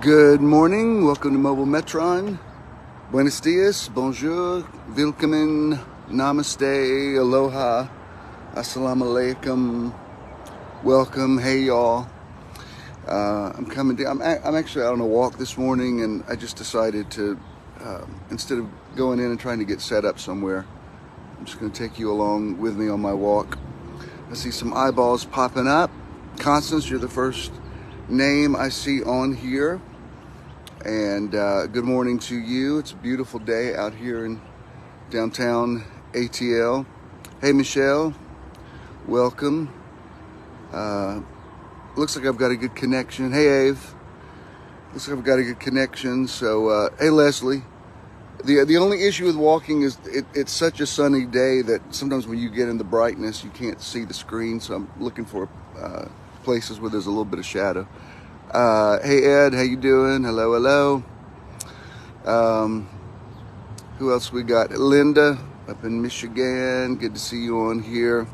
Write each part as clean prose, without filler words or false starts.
Good morning, welcome to Mobile Metron. Buenos dias, bonjour, willkommen, namaste, aloha, assalamu alaikum, welcome, hey y'all. I'm coming down, I'm actually out on a walk this morning, and I just decided to, instead of going in and trying to get set up somewhere, I'm just going to take you along with me on my walk. I see some eyeballs popping up. Constance, you're the first name I see on here. And good morning to you. It's a beautiful day out here in downtown ATL. Hey, Michelle, welcome. Looks like I've got a good connection. Hey, Ave. Looks like I've got a good connection. So, hey, Leslie. The only issue with walking is it's such a sunny day that sometimes when you get in the brightness, you can't see the screen. So I'm looking for places where there's a little bit of shadow. Hey Ed, how you doing? Hello. Who else we got? Linda up in Michigan. Good to see you on here.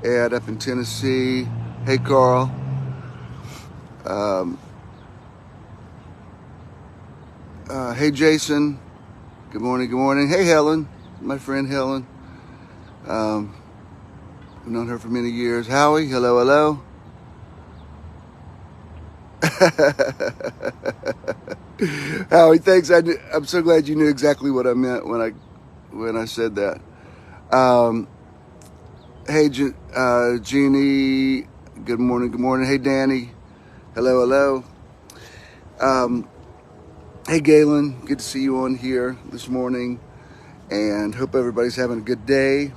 Ed up in Tennessee. Hey Carl. Hey Jason. Good morning. Hey Helen, my friend Helen. I've known her for many years. Howie, hello. Howie, thanks. I'm so glad you knew exactly what I meant when I said that. Hey, Jeannie. Good morning. Hey, Danny. Hello. Hey, Galen. Good to see you on here this morning, and hope everybody's having a good day.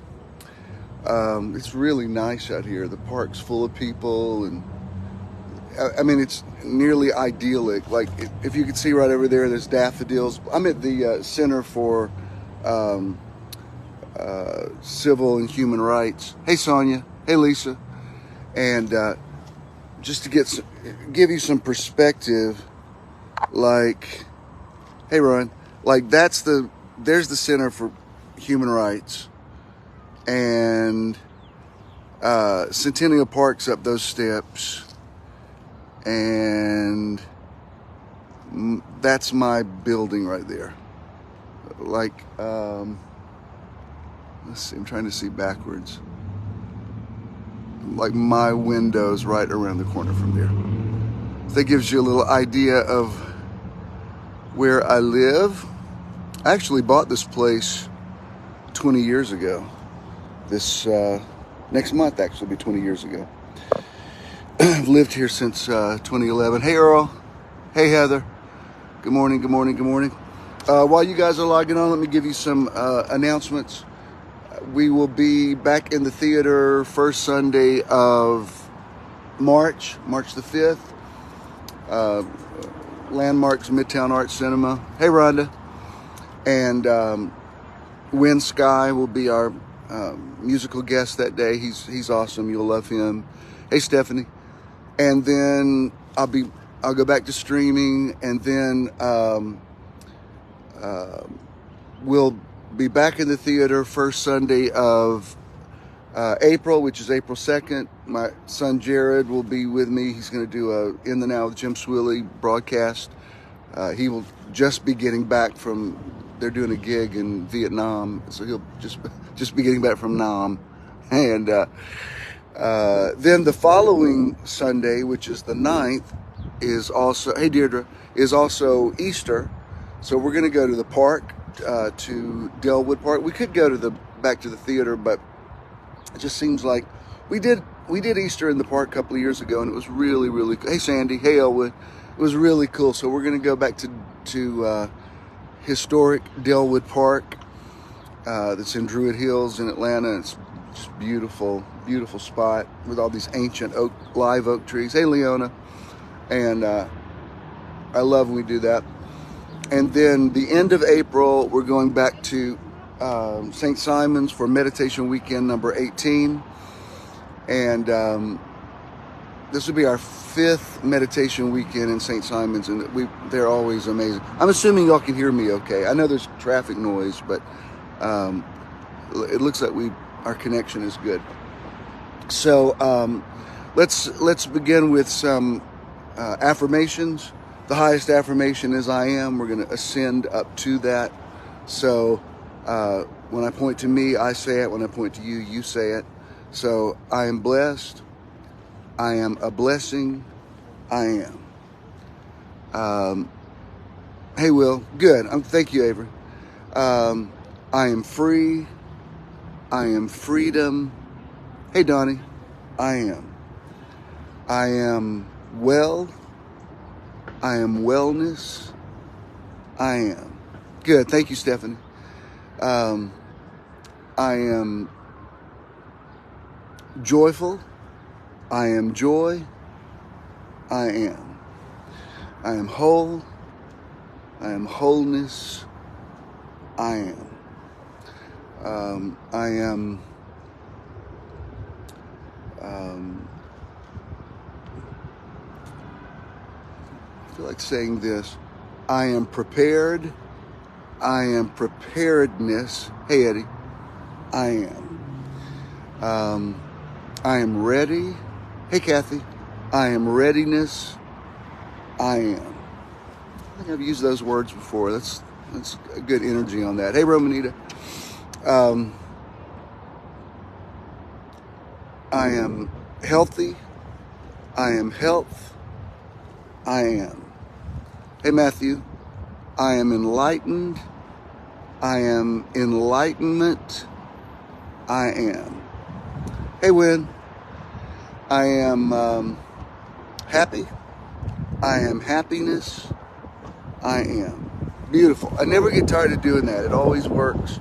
It's really nice out here. The park's full of people, and I mean, it's nearly idyllic. Like, if you can see right over there, there's daffodils. I'm at the Center for Civil and Human Rights. Hey, Sonia. Hey, Lisa. And just to give you some perspective, like, hey, Ron, like there's the Center for Human Rights, and Centennial Park's up those steps. And that's my building right there. Like, let's see, I'm trying to see backwards. Like, my window's right around the corner from there. That gives you a little idea of where I live. I actually bought this place 20 years ago. This next month actually will be 20 years ago. I've lived here since 2011. Hey, Earl. Hey, Heather. Good morning. While you guys are logging on, let me give you some announcements. We will be back in the theater first Sunday of March the 5th. Landmarks Midtown Arts Cinema. Hey, Rhonda. And Win Sky will be our musical guest that day. He's awesome. You'll love him. Hey, Stephanie. And then I'll go back to streaming, and then we'll be back in the theater first Sunday of April, which is April 2nd. My son Jared will be with me. He's going to do a In the Now with Jim Swilley broadcast. He will just be getting back from, they're doing a gig in Vietnam, so he'll just be getting back from Nam. And then the following Sunday, which is the 9th, is also, hey Deirdre, is also Easter. So we're going to go to the park, to Delwood Park. We could go back to the theater, but it just seems like we did Easter in the park a couple of years ago, and it was really, really cool. Hey Sandy, hey Elwood. It was really cool. So we're going to go back to historic Delwood Park, that's in Druid Hills in Atlanta. It's just beautiful spot with all these ancient live oak trees. Hey Leona. And I love when we do that. And then the end of April, we're going back to St. Simon's for Meditation Weekend number 18. And this will be our 5th meditation weekend in St. Simon's, and they're always amazing. I'm assuming y'all can hear me okay. I know there's traffic noise, but it looks like our connection is good. So let's begin with some affirmations. The highest affirmation is I am. We're going to ascend up to that. So when I point to me, I say it. When I point to you, you say it. So I am blessed. I am a blessing. I am. Hey, Will. Good. Thank you, Avery. I am free. I am freedom. Hey, Donnie. I am. I am well. I am wellness. I am. Good. Thank you, Stephanie. I am joyful. I am joy. I am. I am whole. I am wholeness. I am. I am. I feel like saying this. I am prepared. I am preparedness. Hey, Eddie. I am. I am ready. Hey, Kathy. I am readiness. I am. I think I've used those words before. That's a good energy on that. Hey, Romanita. I am healthy. I am health. I am. Hey, Matthew. I am enlightened. I am enlightenment. I am. Hey, Win. I am happy. I am happiness. I am. Beautiful. I never get tired of doing that. It always works.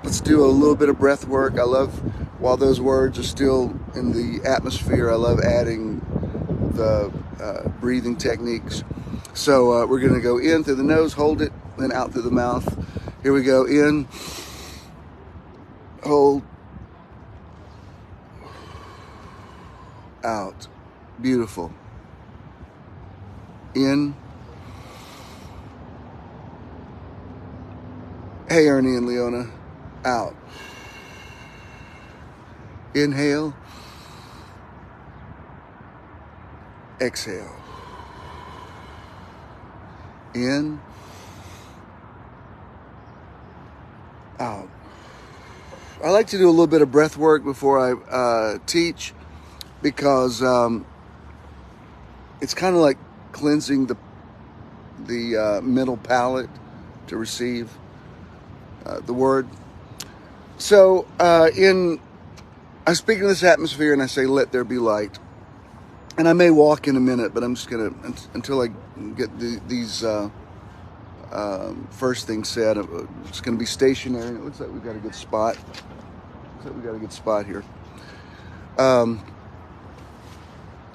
Let's do a little bit of breath work. I love, while those words are still in the atmosphere, I love adding the breathing techniques. So we're going to go in through the nose, hold it, then out through the mouth. Here we go. In, hold, out. Beautiful. In. Hey, Ernie and Leona. Out. Inhale. Exhale. In. Out. I like to do a little bit of breath work before I teach, because it's kind of like cleansing the mental palate to receive the word. So I speak in this atmosphere and I say, let there be light. And I may walk in a minute, but I'm just going to, until I get these first things said, it's going to be stationary. It looks like we've got a good spot. Here.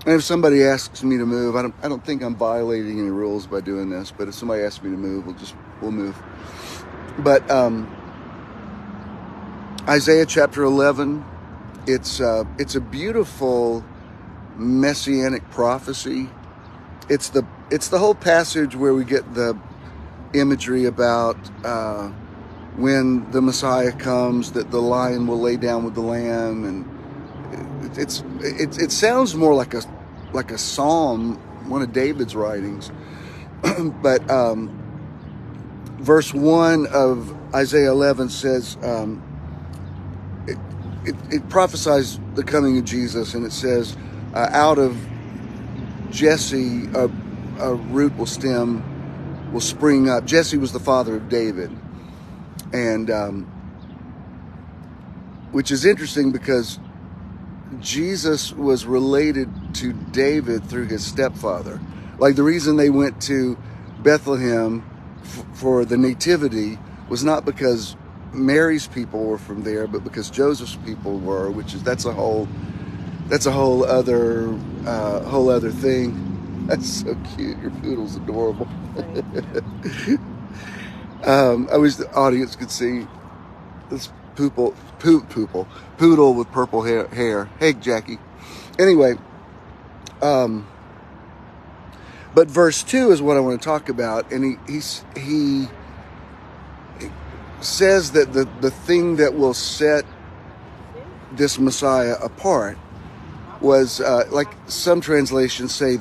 And if somebody asks me to move, I don't think I'm violating any rules by doing this, but if somebody asks me to move, we'll move. But Isaiah chapter 11, it's a beautiful messianic prophecy. It's the whole passage where we get the imagery about when the Messiah comes, that the lion will lay down with the lamb, and it sounds more like a psalm, one of David's writings. But verse 1 of Isaiah 11 says, it prophesies the coming of Jesus, and it says, out of Jesse a root will spring up. Jesse was the father of David, and which is interesting because Jesus was related to David through his stepfather. Like, the reason they went to Bethlehem for the nativity was not because Mary's people were from there, but because Joseph's people were, that's a whole other thing. That's so cute. Your poodle's adorable. I wish the audience could see this poodle with purple hair. Hey, Jackie. Anyway, but verse 2 is what I want to talk about, and he says that the thing that will set this Messiah apart was, like some translations say,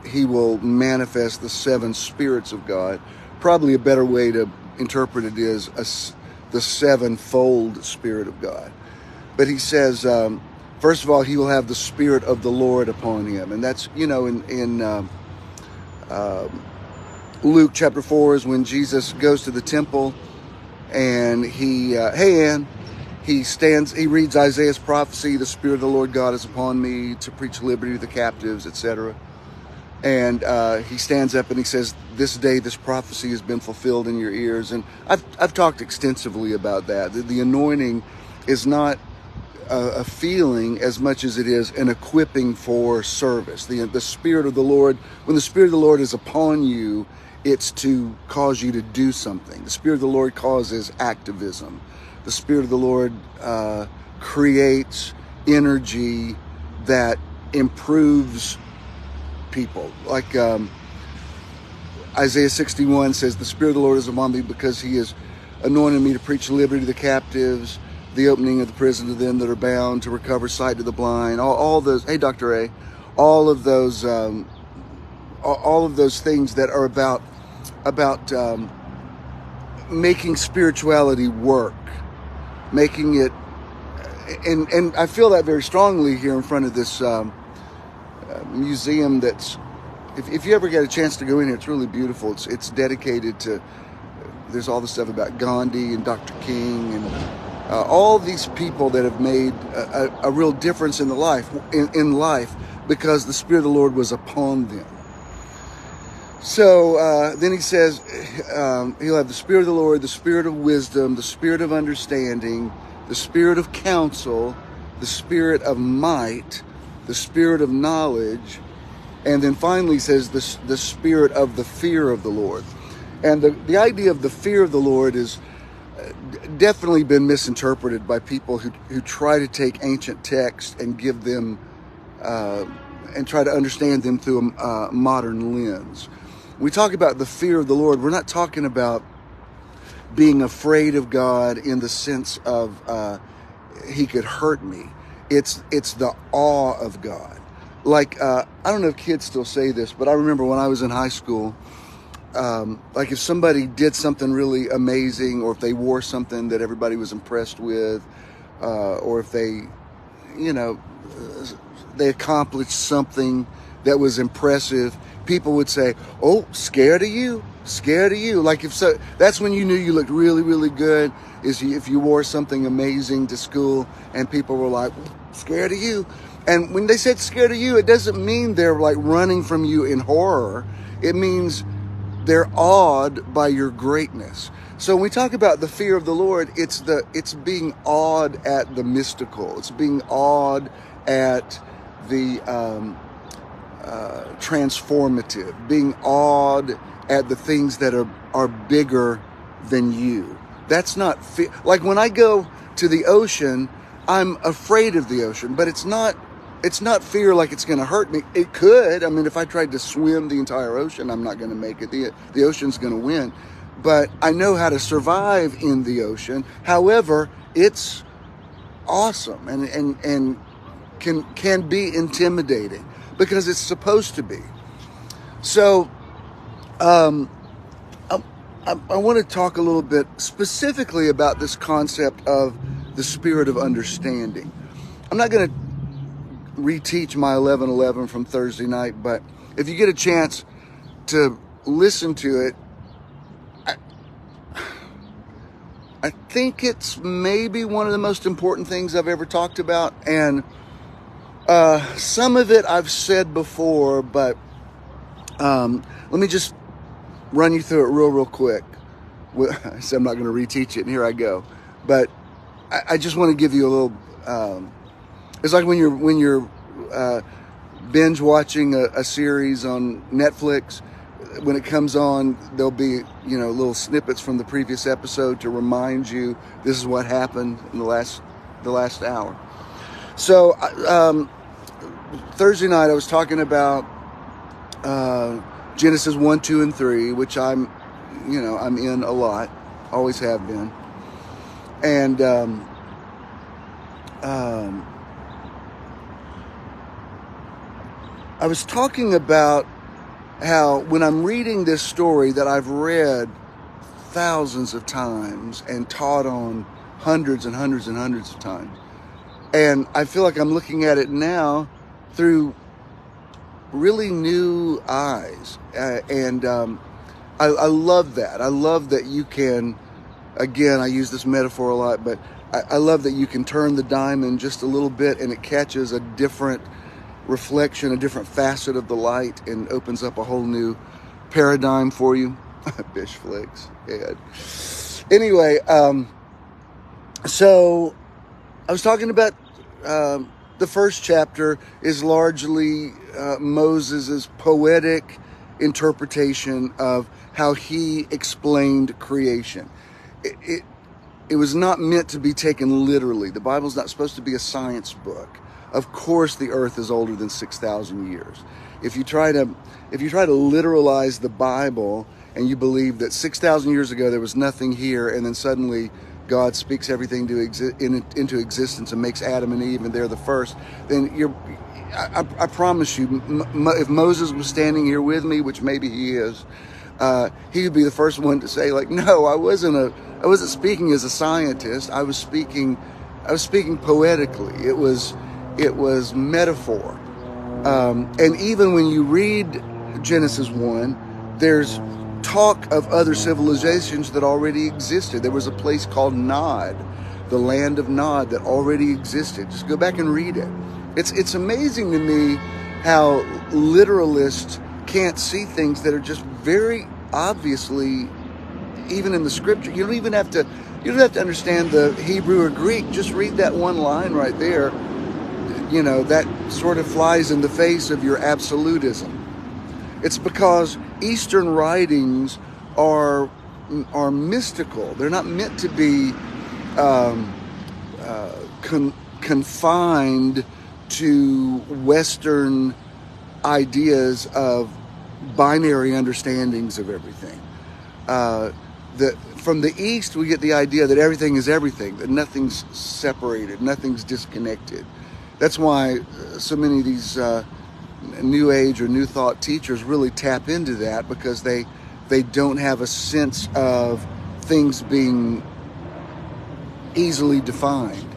he will manifest the 7 spirits of God. Probably a better way to interpret it is the 7-fold Spirit of God. But he says, first of all, he will have the Spirit of the Lord upon him. And that's, in Luke chapter 4 is when Jesus goes to the temple and he reads Isaiah's prophecy, the Spirit of the Lord God is upon me to preach liberty to the captives, etc. And he stands up and he says, this day this prophecy has been fulfilled in your ears. And I've talked extensively about that. The anointing is not a feeling as much as it is an equipping for service. The Spirit of the Lord, when the Spirit of the Lord is upon you, it's to cause you to do something. The Spirit of the Lord causes activism. The Spirit of the Lord creates energy that improves people. Like Isaiah 61 says, the Spirit of the Lord is upon me because he has anointed me to preach liberty to the captives, the opening of the prison to them that are bound, to recover sight to the blind. All those, hey, Dr. A, all of those things that are about making spirituality work, making it, and I feel that very strongly here in front of this museum. That's, if you ever get a chance to go in here, it's really beautiful. It's dedicated to, there's all the stuff about Gandhi and Dr. King and all these people that have made a real difference in life because the Spirit of the Lord was upon them. So then he says he'll have the Spirit of the Lord, the Spirit of wisdom, the Spirit of understanding, the Spirit of counsel, the Spirit of might, the Spirit of knowledge, and then finally he says the Spirit of the fear of the Lord. And the idea of the fear of the Lord is definitely been misinterpreted by people who try to take ancient texts and give them and try to understand them through a modern lens. We talk about the fear of the Lord. We're not talking about being afraid of God in the sense of he could hurt me. It's the awe of God. Like, I don't know if kids still say this, but I remember when I was in high school, like if somebody did something really amazing, or if they wore something that everybody was impressed with, or if they accomplished something that was impressive, people would say, oh, scared of you. Like that's when you knew you looked really, really good, is if you wore something amazing to school and people were like, scared of you. And when they said scared of you, it doesn't mean they're like running from you in horror. It means they're awed by your greatness. So when we talk about the fear of the Lord, it's being awed at the mystical. It's being awed at the transformative, being awed at the things that are bigger than you. That's not fear. Like when I go to the ocean, I'm afraid of the ocean, but it's not fear like it's going to hurt me. It could. I mean, if I tried to swim the entire ocean, I'm not going to make it. The ocean's going to win. But I know how to survive in the ocean. However, it's awesome and can be intimidating because it's supposed to be. So I want to talk a little bit specifically about this concept of the Spirit of understanding. I'm not going to reteach my 11:11 from Thursday night, but if you get a chance to listen to it, I think it's maybe one of the most important things I've ever talked about. And some of it I've said before, but let me just run you through it real quick. I said I'm not going to reteach it, and here I go. But I just want to give you a little. It's like when you're binge watching a series on Netflix. When it comes on, there'll be little snippets from the previous episode to remind you this is what happened in the last hour. So Thursday night I was talking about Genesis 1, 2, and 3, which I'm in a lot, always have been, and I was talking about how when I'm reading this story that I've read thousands of times and taught on hundreds and hundreds and hundreds of times, and I feel like I'm looking at it now through really new eyes. I love that. I love that you can, again, I use this metaphor a lot, but I love that you can turn the diamond just a little bit and it catches a different reflection, a different facet of the light, and opens up a whole new paradigm for you. Bish flicks. Yeah. Anyway, so I was talking about the first chapter is largely Moses's poetic interpretation of how he explained creation. It was not meant to be taken literally. The Bible's not supposed to be a science book. Of course, the earth is older than 6,000 years. If you try to literalize the Bible and you believe that 6,000 years ago there was nothing here, and then suddenly God speaks everything into existence and makes Adam and Eve, and they're the first, then I promise you, if Moses was standing here with me, which maybe he is, he would be the first one to say, like, no, I wasn't speaking as a scientist. I was speaking poetically. It was metaphor. And even when you read Genesis 1, there's talk of other civilizations that already existed. There was a place called Nod, the land of Nod, that already existed. Just go back and read it. It's amazing to me how literalists can't see things that are just very obviously, even in the scripture. You don't have to understand the Hebrew or Greek. Just read that one line right there. You know, that sort of flies in the face of your absolutism. It's because Eastern writings are mystical. They're not meant to be confined to Western ideas of binary understandings of everything. From the East, we get the idea that everything is everything, that nothing's separated, nothing's disconnected. That's why so many of these New Age or New Thought teachers really tap into that, because they don't have a sense of things being easily defined.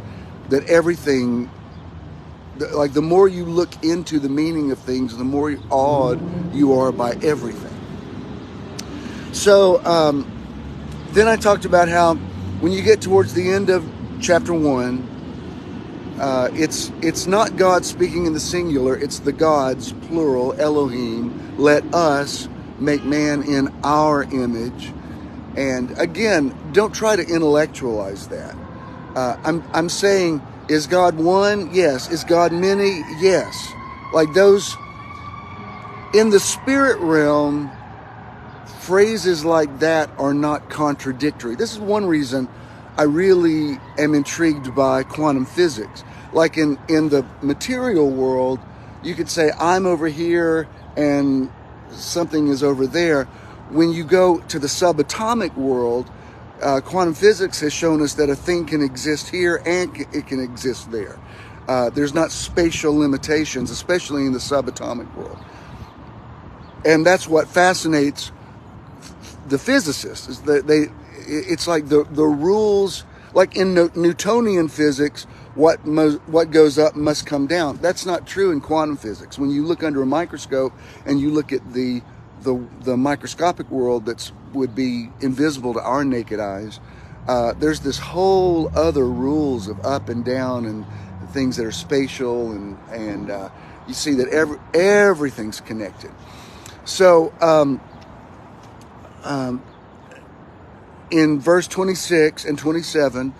That everything, like the more you look into the meaning of things, the more awed you are by everything. So then I talked about how when you get towards the end of chapter 1, it's not God speaking in the singular, it's the gods, plural, Elohim, let us make man in our image. And again, don't try to intellectualize that. I'm saying, is God one? Yes. Is God many? Yes. Like those, in the spirit realm, phrases like that are not contradictory. This is one reason I really am intrigued by quantum physics. Like in the material world, you could say, I'm over here and something is over there. When you go to the subatomic world, quantum physics has shown us that a thing can exist here and it can exist there. There's not spatial limitations, especially in the subatomic world. And that's what fascinates the physicists, is that it's like the rules, like in Newtonian physics, what goes up must come down. That's not true in quantum physics. When you look under a microscope and you look at the microscopic world that would be invisible to our naked eyes, there's this whole other rules of up and down and things that are spatial, and you see that everything's connected. So in verse 26 and 27,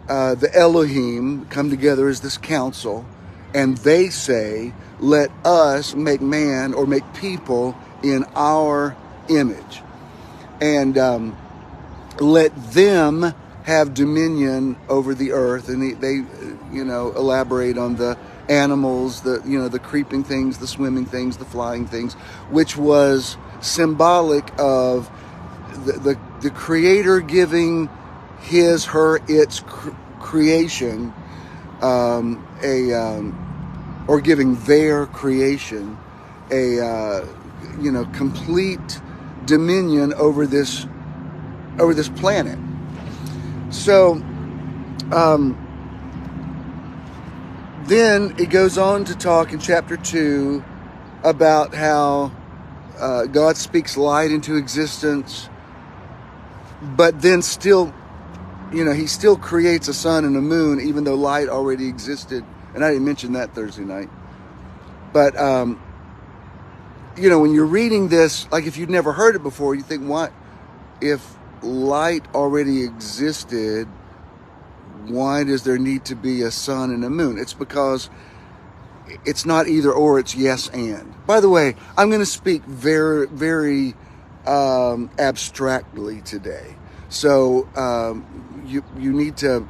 the Elohim come together as this council, and they say, let us make man, or make people in our image, and let them have dominion over the earth. And they elaborate on the animals, the creeping things, the swimming things, the flying things, which was symbolic of the Creator giving his, her, its creation, or giving their creation a complete dominion over this planet. So then it goes on to talk in chapter 2 about how God speaks light into existence, but then still, he still creates a sun and a moon, even though light already existed. And I didn't mention that Thursday night. But, when you're reading this, like if you'd never heard it before, you think, what? If light already existed, why does there need to be a sun and a moon? It's because it's not either or, it's yes and. By the way, I'm going to speak very, very abstractly today. So you need to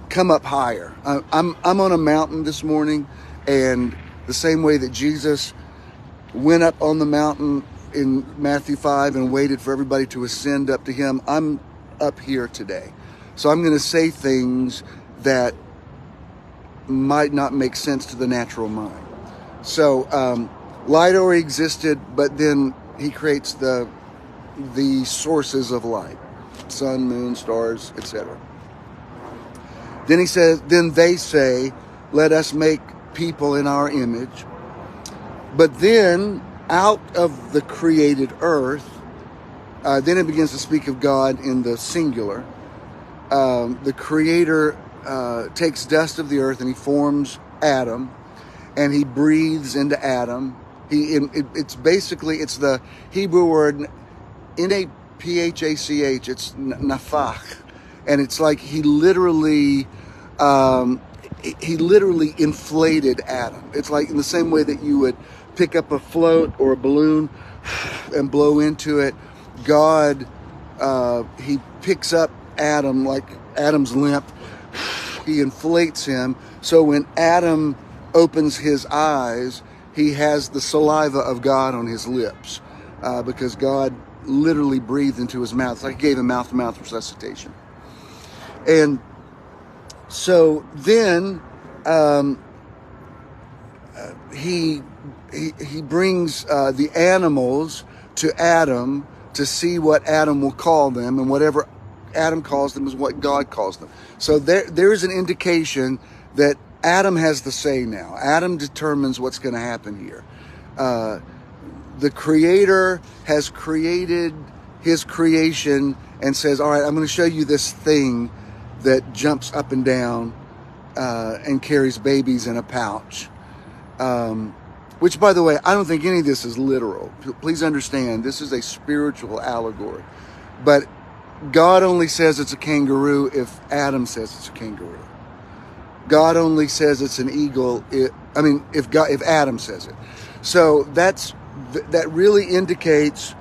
come up higher. I'm on a mountain this morning, and the same way that Jesus went up on the mountain in Matthew 5 and waited for everybody to ascend up to him, I'm up here today. So I'm going to say things that might not make sense to the natural mind. So light already existed, but then he creates the sources of light: sun, moon, stars, etc. Then he says, then they say, let us make people in our image. But then out of the created earth, then it begins to speak of God in the singular. The Creator takes dust of the earth and he forms Adam, and he breathes into Adam. It's the Hebrew word N-A-P-H-A-C-H. It's nafach, and it's like he literally inflated Adam. It's like in the same way that you would pick up a float or a balloon and blow into it. God, he picks up Adam like Adam's limp. He inflates him. So when Adam opens his eyes, he has the saliva of God on his lips, because God literally breathed into his mouth. It's like he gave him mouth-to-mouth resuscitation. And so then he brings the animals to Adam to see what Adam will call them, and whatever Adam calls them is what God calls them. So there's an indication that Adam has the say now. Adam determines what's going to happen here. The Creator has created his creation and says, all right, I'm going to show you this thing that jumps up and down and carries babies in a pouch. Which, by the way, I don't think any of this is literal. Please understand, this is a spiritual allegory. But God only says it's a kangaroo if Adam says it's a kangaroo. God only says it's an eagle if Adam says it. So that really indicates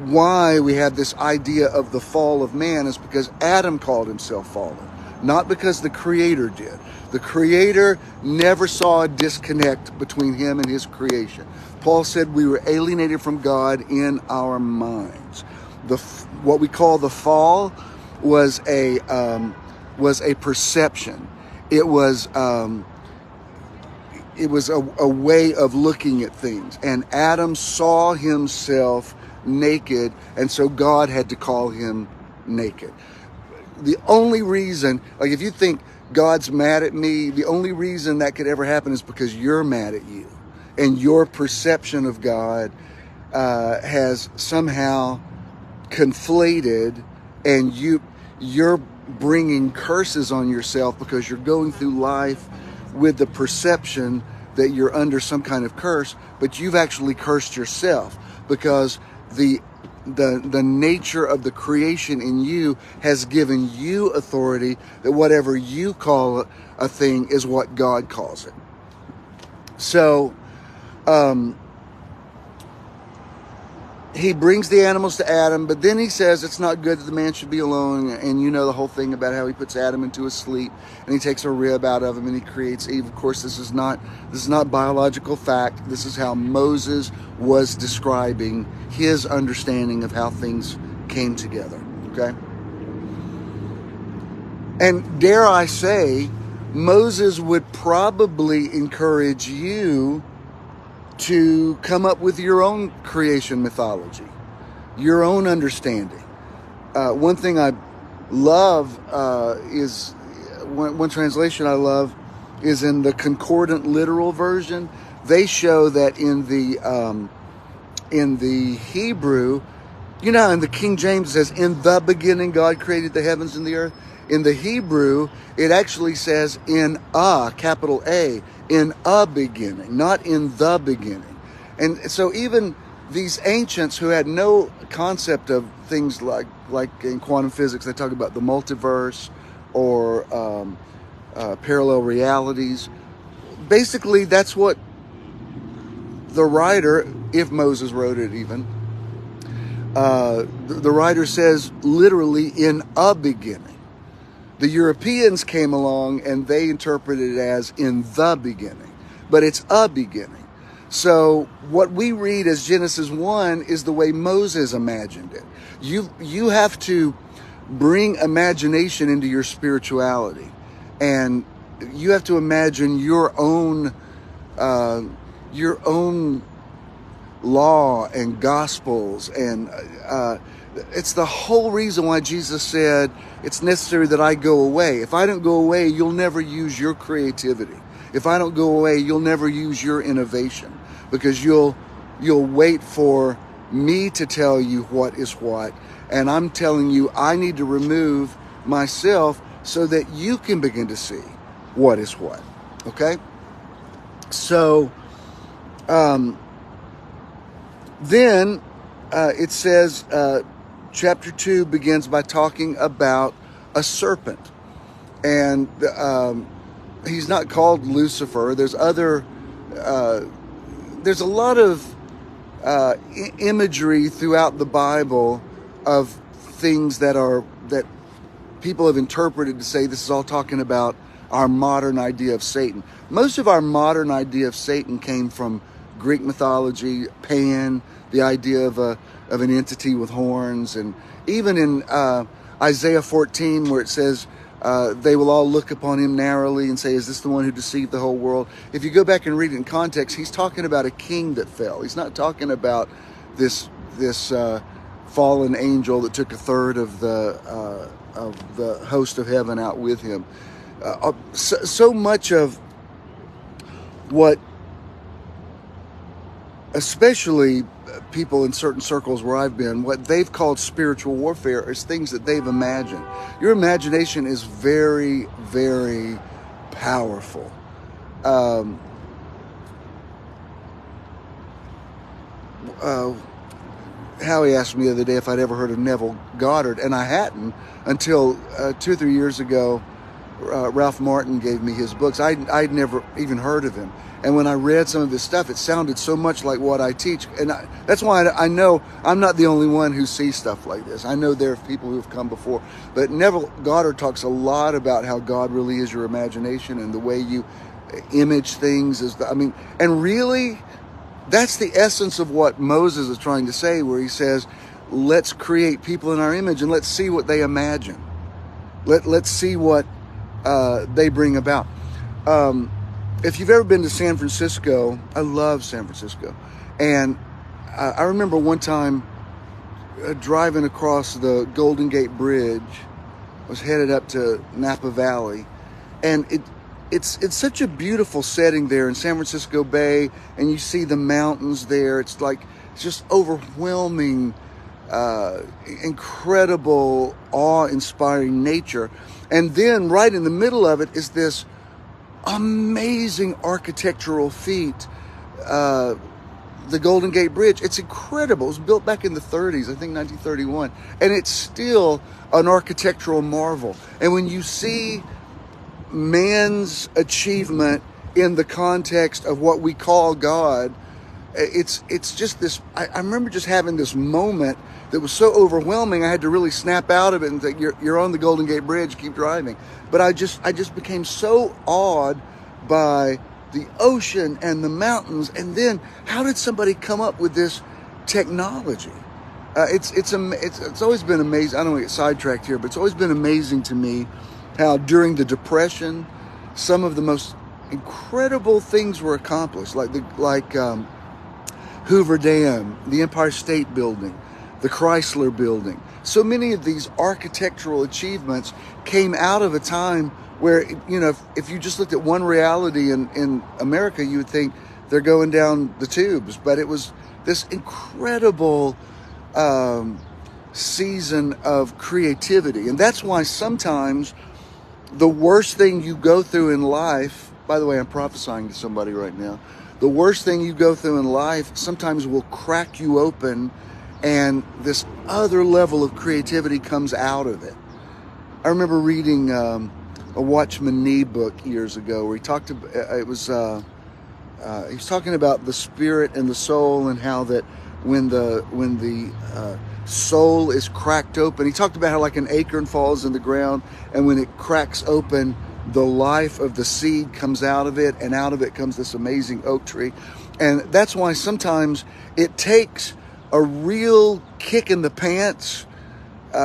why we have this idea of the fall of man, is because Adam called himself fallen, not because the Creator did. The Creator never saw a disconnect between him and his creation. Paul said we were alienated from God in our minds. What we call the fall was a perception. It was a way of looking at things. And Adam saw himself naked, and so God had to call him naked. The only reason, like if you think God's mad at me, the only reason that could ever happen is because you're mad at you. And your perception of God has somehow conflated, and you're bringing curses on yourself because you're going through life with the perception that you're under some kind of curse, but you've actually cursed yourself, because the nature of the creation in you has given you authority that whatever you call a thing is what God calls it. So he brings the animals to Adam, but then he says it's not good that the man should be alone. And you know the whole thing about how he puts Adam into a sleep, and he takes a rib out of him and he creates Eve. Of course, this is not biological fact. This is how Moses was describing his understanding of how things came together. Okay? And dare I say, Moses would probably encourage you to come up with your own creation mythology, your own understanding. One thing I love is one translation I love is in the concordant literal version. They show that in the Hebrew, you know, in the King James it says, "In the beginning God created the heavens and the earth." In the Hebrew, it actually says in capital A, in a beginning, not in the beginning. And so even these ancients who had no concept of things like in quantum physics, they talk about the multiverse or parallel realities. Basically, that's what the writer, if Moses wrote it even, the writer says literally in a beginning. The Europeans came along and they interpreted it as in the beginning, but it's a beginning. So what we read as Genesis 1 is the way Moses imagined it. You have to bring imagination into your spirituality, and you have to imagine your own law and gospels, and it's the whole reason why Jesus said it's necessary that I go away. If I don't go away, you'll never use your creativity. If I don't go away, you'll never use your innovation, because you'll wait for me to tell you what is what, and I'm telling you I need to remove myself so that you can begin to see what is what. Okay? So then it says chapter 2 begins by talking about a serpent, and he's not called Lucifer. There's a lot of imagery throughout the Bible of things that people have interpreted to say this is all talking about our modern idea of Satan. Most of our modern idea of Satan came from Greek mythology, Pan, the idea of an entity with horns, and even in Isaiah 14, where it says they will all look upon him narrowly and say, is this the one who deceived the whole world? If you go back and read it in context, he's talking about a king that fell. He's not talking about this fallen angel that took a third of the host of heaven out with him. So much of what, especially people in certain circles where I've been, what they've called spiritual warfare is things that they've imagined. Your imagination is very, very powerful. Howie asked me the other day if I'd ever heard of Neville Goddard, and I hadn't until 2 or 3 years ago. Ralph Martin gave me his books. I'd never even heard of him. And when I read some of his stuff, it sounded so much like what I teach. And that's why I know I'm not the only one who sees stuff like this. I know there are people who have come before. But Neville Goddard talks a lot about how God really is your imagination, and the way you image things and really, that's the essence of what Moses is trying to say, where he says, let's create people in our image and let's see what they imagine. Let's see what they bring about. If you've ever been to San Francisco, I love San Francisco. And I remember one time driving across the Golden Gate Bridge. I was headed up to Napa Valley. And it's such a beautiful setting there in San Francisco Bay. And you see the mountains there. It's just overwhelming, incredible, awe-inspiring nature. And then right in the middle of it is this amazing architectural feat, the Golden Gate Bridge. It's incredible. It was built back in the 30s, I think 1931, and it's still an architectural marvel. And when you see man's achievement in the context of what we call God, it's just this. I remember just having this moment that was so overwhelming. I had to really snap out of it and think, you're on the Golden Gate Bridge, keep driving. But I just became so awed by the ocean and the mountains. And then how did somebody come up with this technology? It's always been amazing. I don't want to get sidetracked here, but it's always been amazing to me how during the Depression, some of the most incredible things were accomplished. Like Hoover Dam, the Empire State Building, the Chrysler Building. So many of these architectural achievements came out of a time where, you know, if you just looked at one reality in America, you would think they're going down the tubes. But it was this incredible season of creativity. And that's why sometimes the worst thing you go through in life, by the way, I'm prophesying to somebody right now, the worst thing you go through in life sometimes will crack you open, and this other level of creativity comes out of it. I remember reading a Watchman Nee book years ago where he talked about, he was talking about the spirit and the soul, and how that when the soul is cracked open, he talked about how like an acorn falls in the ground, and when it cracks open, the life of the seed comes out of it, and out of it comes this amazing oak tree. And that's why sometimes it takes a real kick in the pants,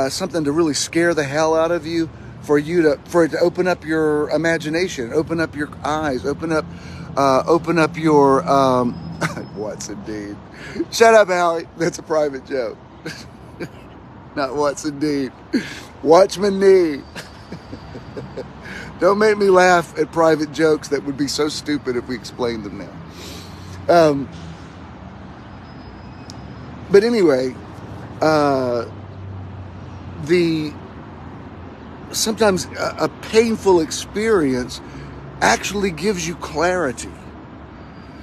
something to really scare the hell out of you, for it to open up your imagination, open up your eyes, open up your what's indeed. Shut up, Allie. That's a private joke. Not what's indeed. Watchman Nee. Don't make me laugh at private jokes that would be so stupid if we explained them now. But anyway, sometimes a painful experience actually gives you clarity.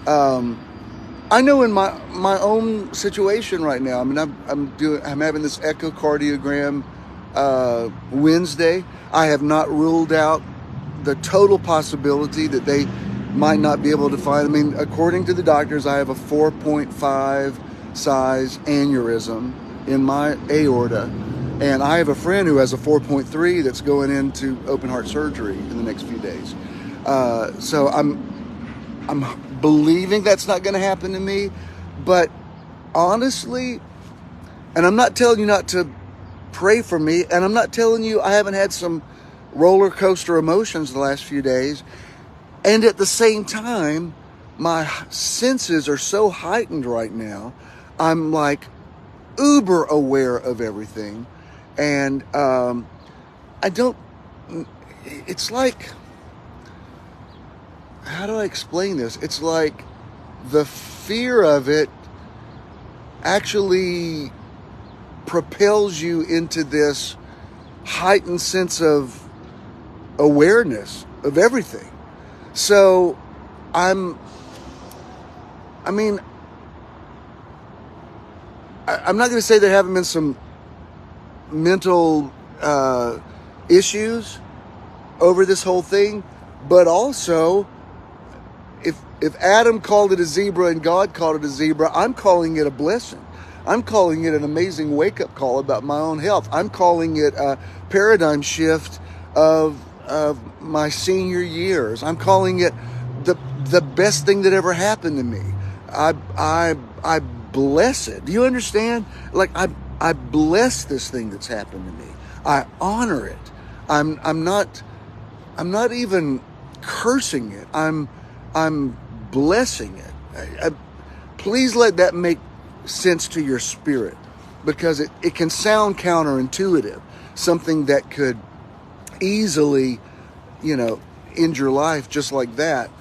I know in my own situation right now, I mean, I'm having this echocardiogram Wednesday. I have not ruled out the total possibility that they might not be able to find. I mean, according to the doctors, I have a 4.5 size aneurysm in my aorta, and I have a friend who has a 4.3 that's going into open heart surgery in the next few days. So I'm believing that's not going to happen to me, but honestly, and I'm not telling you not to pray for me, and I'm not telling you I haven't had some roller coaster emotions the last few days, and at the same time, my senses are so heightened right now. I'm like uber aware of everything, and it's like, how do I explain this? It's like the fear of it actually propels you into this heightened sense of awareness of everything. So I'm not going to say there haven't been some mental issues over this whole thing, but also if Adam called it a zebra and God called it a zebra, I'm calling it a blessing. I'm calling it an amazing wake-up call about my own health. I'm calling it a paradigm shift of my senior years. I'm calling it the best thing that ever happened to me. I bless it. Do you understand? Like I bless this thing that's happened to me. I honor it. I'm not even cursing it. I'm blessing it. Please let that make sense to your spirit, because it can sound counterintuitive, something that could easily, end your life just like that.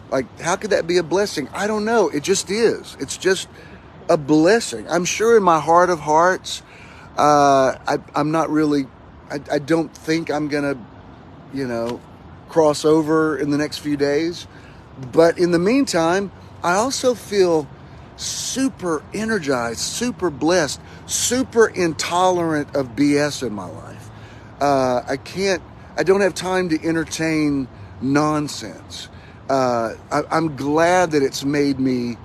Like, how could that be a blessing? I don't know. It just is. It's just a blessing. I'm sure in my heart of hearts, I'm not really, I don't think I'm going to, cross over in the next few days. But in the meantime, I also feel super energized, super blessed, super intolerant of BS in my life. I don't have time to entertain nonsense. I'm glad that it's made me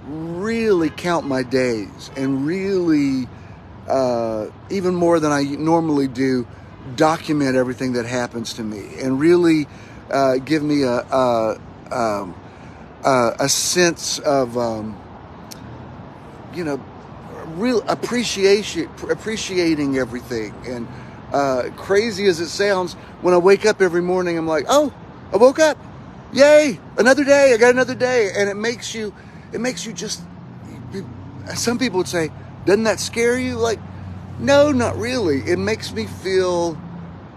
really count my days and really, even more than I normally do, document everything that happens to me and really give me a sense of, real appreciating everything. And crazy as it sounds, when I wake up every morning, I'm like, oh, I woke up. Yay, another day. I got another day. And it makes you just some people would say, doesn't that scare you? Like, no, not really. It makes me feel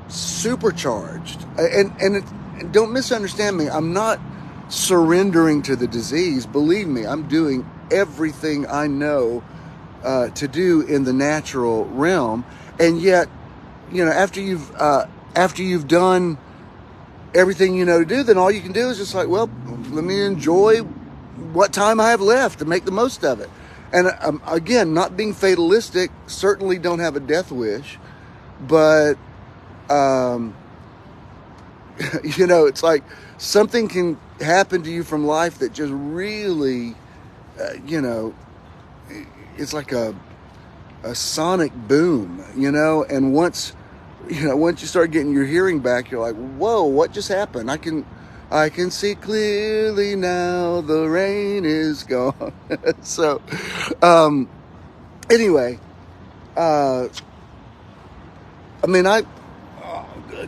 supercharged. And don't misunderstand me. I'm not surrendering to the disease. Believe me, I'm doing everything I know to do in the natural realm. And yet, after you've done everything you know to do, then all you can do is just like, well, let me enjoy what time I have left and make the most of it. And again, not being fatalistic, certainly don't have a death wish, but it's like something can happen to you from life that just really, it's like a sonic boom, and once you start getting your hearing back, you're like, whoa, what just happened? I can see clearly now, the rain is gone. So, anyway, I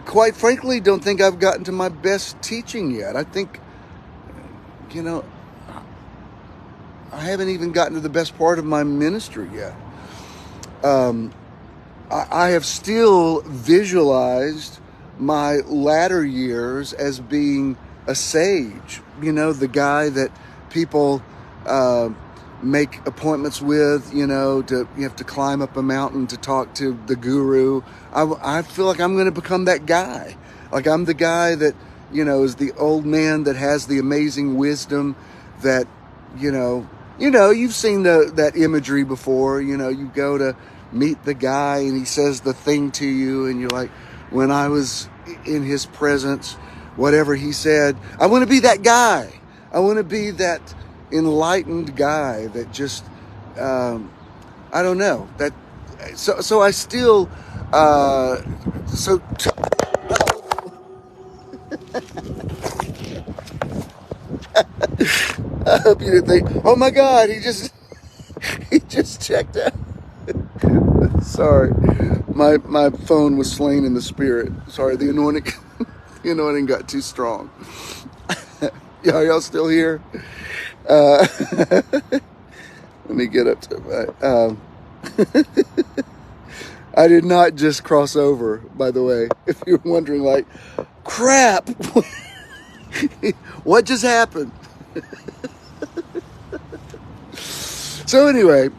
quite frankly don't think I've gotten to my best teaching yet. I think, I haven't even gotten to the best part of my ministry yet. I have still visualized my latter years as being a sage, the guy that people make appointments with, you have to climb up a mountain to talk to the guru. I feel like I'm going to become that guy. Like I'm the guy that, is the old man that has the amazing wisdom that, you've seen that imagery before. You go to meet the guy and he says the thing to you and you're like, when I was in his presence, whatever he said, I want to be that guy. I want to be that enlightened guy that just, I don't know, that, so I still, I hope you didn't think, oh my God, he just checked out. Sorry, my phone was slain in the spirit. Sorry, the anointing got too strong. Are y'all still here? Let me get up to I did not just cross over, by the way. If you're wondering, like, crap, what just happened? So anyway,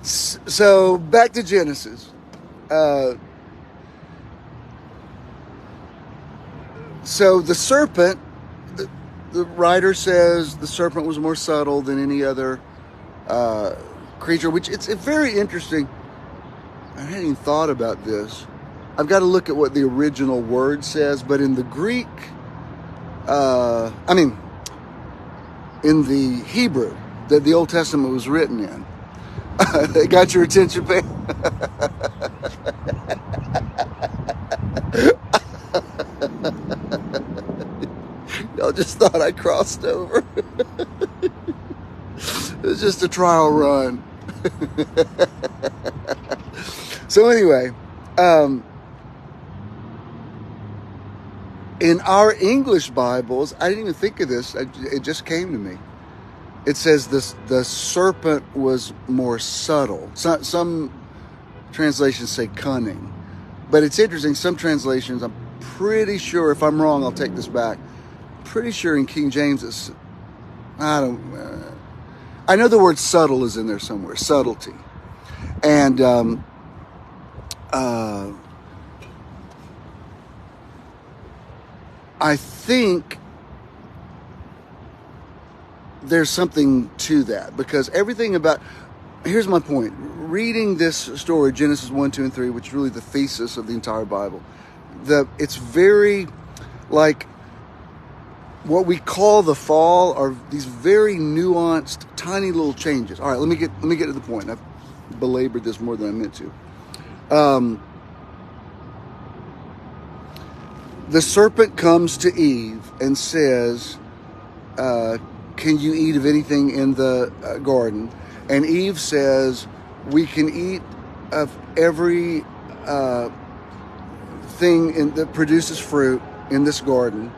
so back to Genesis. So the serpent, the writer says the serpent was more subtle than any other creature, which it's very interesting. I hadn't even thought about this. I've got to look at what the original word says, but in the Greek, in the Hebrew that the Old Testament was written in, they got your attention, babe? Y'all just thought I crossed over. It was just a trial run. So anyway, in our English Bibles, I didn't even think of this. It just came to me. It says the serpent was more subtle. Some translations say cunning. But it's interesting. Some translations, I'm pretty sure, if I'm wrong, I'll take this back. Pretty sure in King James it's, I know the word subtle is in there somewhere, subtlety. And I think there's something to that, because everything about, here's my point. Reading this story, Genesis 1, 2, and 3, which is really the thesis of the entire Bible, it's very like what we call the fall are these very nuanced, tiny little changes. All right, let me get to the point. I've belabored this more than I meant to. The serpent comes to Eve and says, can you eat of anything in the garden? And Eve says, we can eat of every thing that produces fruit in this garden,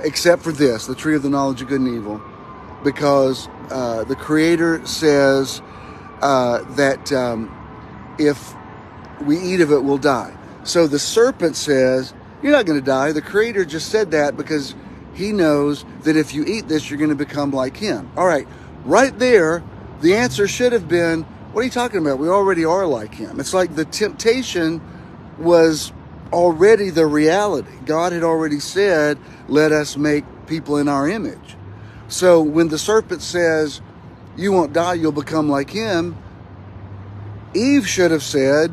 except for this, the tree of the knowledge of good and evil. because the Creator says that if we eat of it, we'll die. So the serpent says, you're not going to die. The Creator just said that because he knows that if you eat this, you're going to become like him. All right, right there, the answer should have been, what are you talking about? We already are like him. It's like the temptation was already the reality. God had already said, let us make people in our image. So when the serpent says, you won't die, you'll become like him, Eve should have said,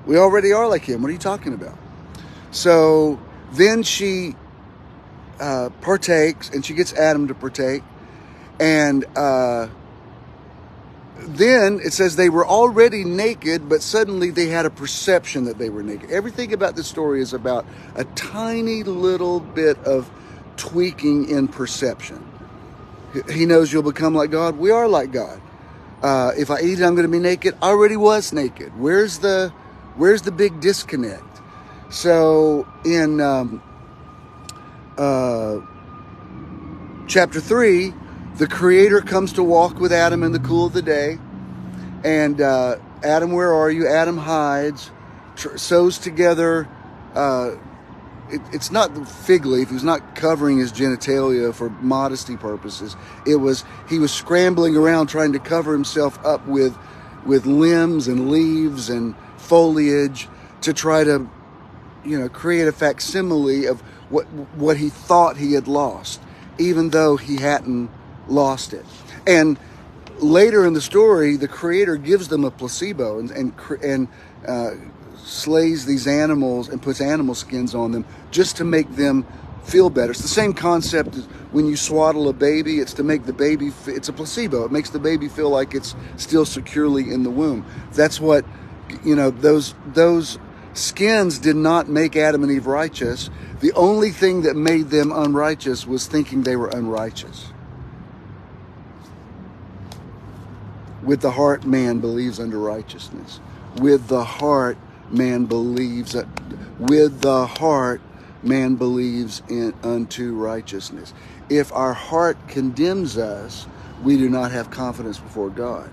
we already are like him. What are you talking about? So then she partakes, and she gets Adam to partake. And then it says they were already naked, but suddenly they had a perception that they were naked. Everything about this story is about a tiny little bit of tweaking in perception. He knows you'll become like God. We are like God. If I eat it, I'm going to be naked. I already was naked. Where's the big disconnect? So in chapter 3, the Creator comes to walk with Adam in the cool of the day. And Adam, where are you? Adam hides, sews together. It's not the fig leaf. He was not covering his genitalia for modesty purposes. He was scrambling around trying to cover himself up with limbs and leaves and foliage to try to, create a facsimile of what he thought he had lost, even though he hadn't lost it. And later in the story, the Creator gives them a placebo and slays these animals and puts animal skins on them just to make them feel better. It's the same concept as when you swaddle a baby. It's to make the baby, it's a placebo. It makes the baby feel like it's still securely in the womb. That's what, those skins did not make Adam and Eve righteous. The only thing that made them unrighteous was thinking they were unrighteous. With the heart, man believes unto righteousness. With the heart, man believes. With the heart, man believes unto righteousness. If our heart condemns us, we do not have confidence before God.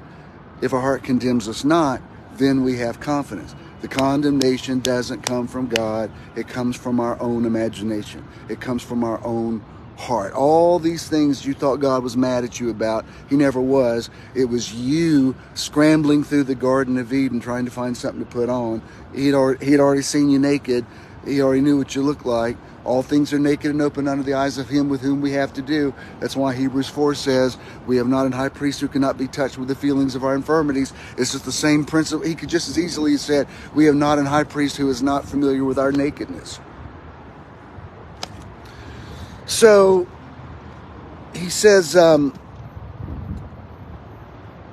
If our heart condemns us not, then we have confidence. The condemnation doesn't come from God. It comes from our own imagination. It comes from our own heart. All these things you thought God was mad at you about, he never was. It was you scrambling through the Garden of Eden trying to find something to put on. He'd already seen you naked. He already knew what you looked like. All things are naked and open under the eyes of him with whom we have to do. That's why Hebrews 4 says, we have not a high priest who cannot be touched with the feelings of our infirmities. It's just the same principle. He could just as easily have said, we have not a high priest who is not familiar with our nakedness. So he says,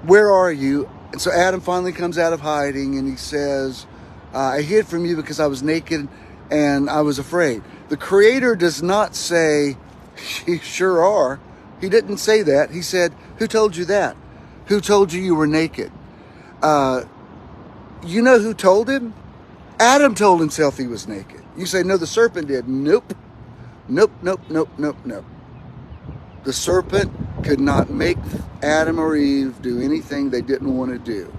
where are you? And so Adam finally comes out of hiding and he says, I hid from you because I was naked and I was afraid. The Creator does not say, you sure are. He didn't say that. He said, who told you that? Who told you were naked? You know who told him? Adam told himself he was naked. You say, no, the serpent did. Nope. Nope. The serpent could not make Adam or Eve do anything they didn't want to do.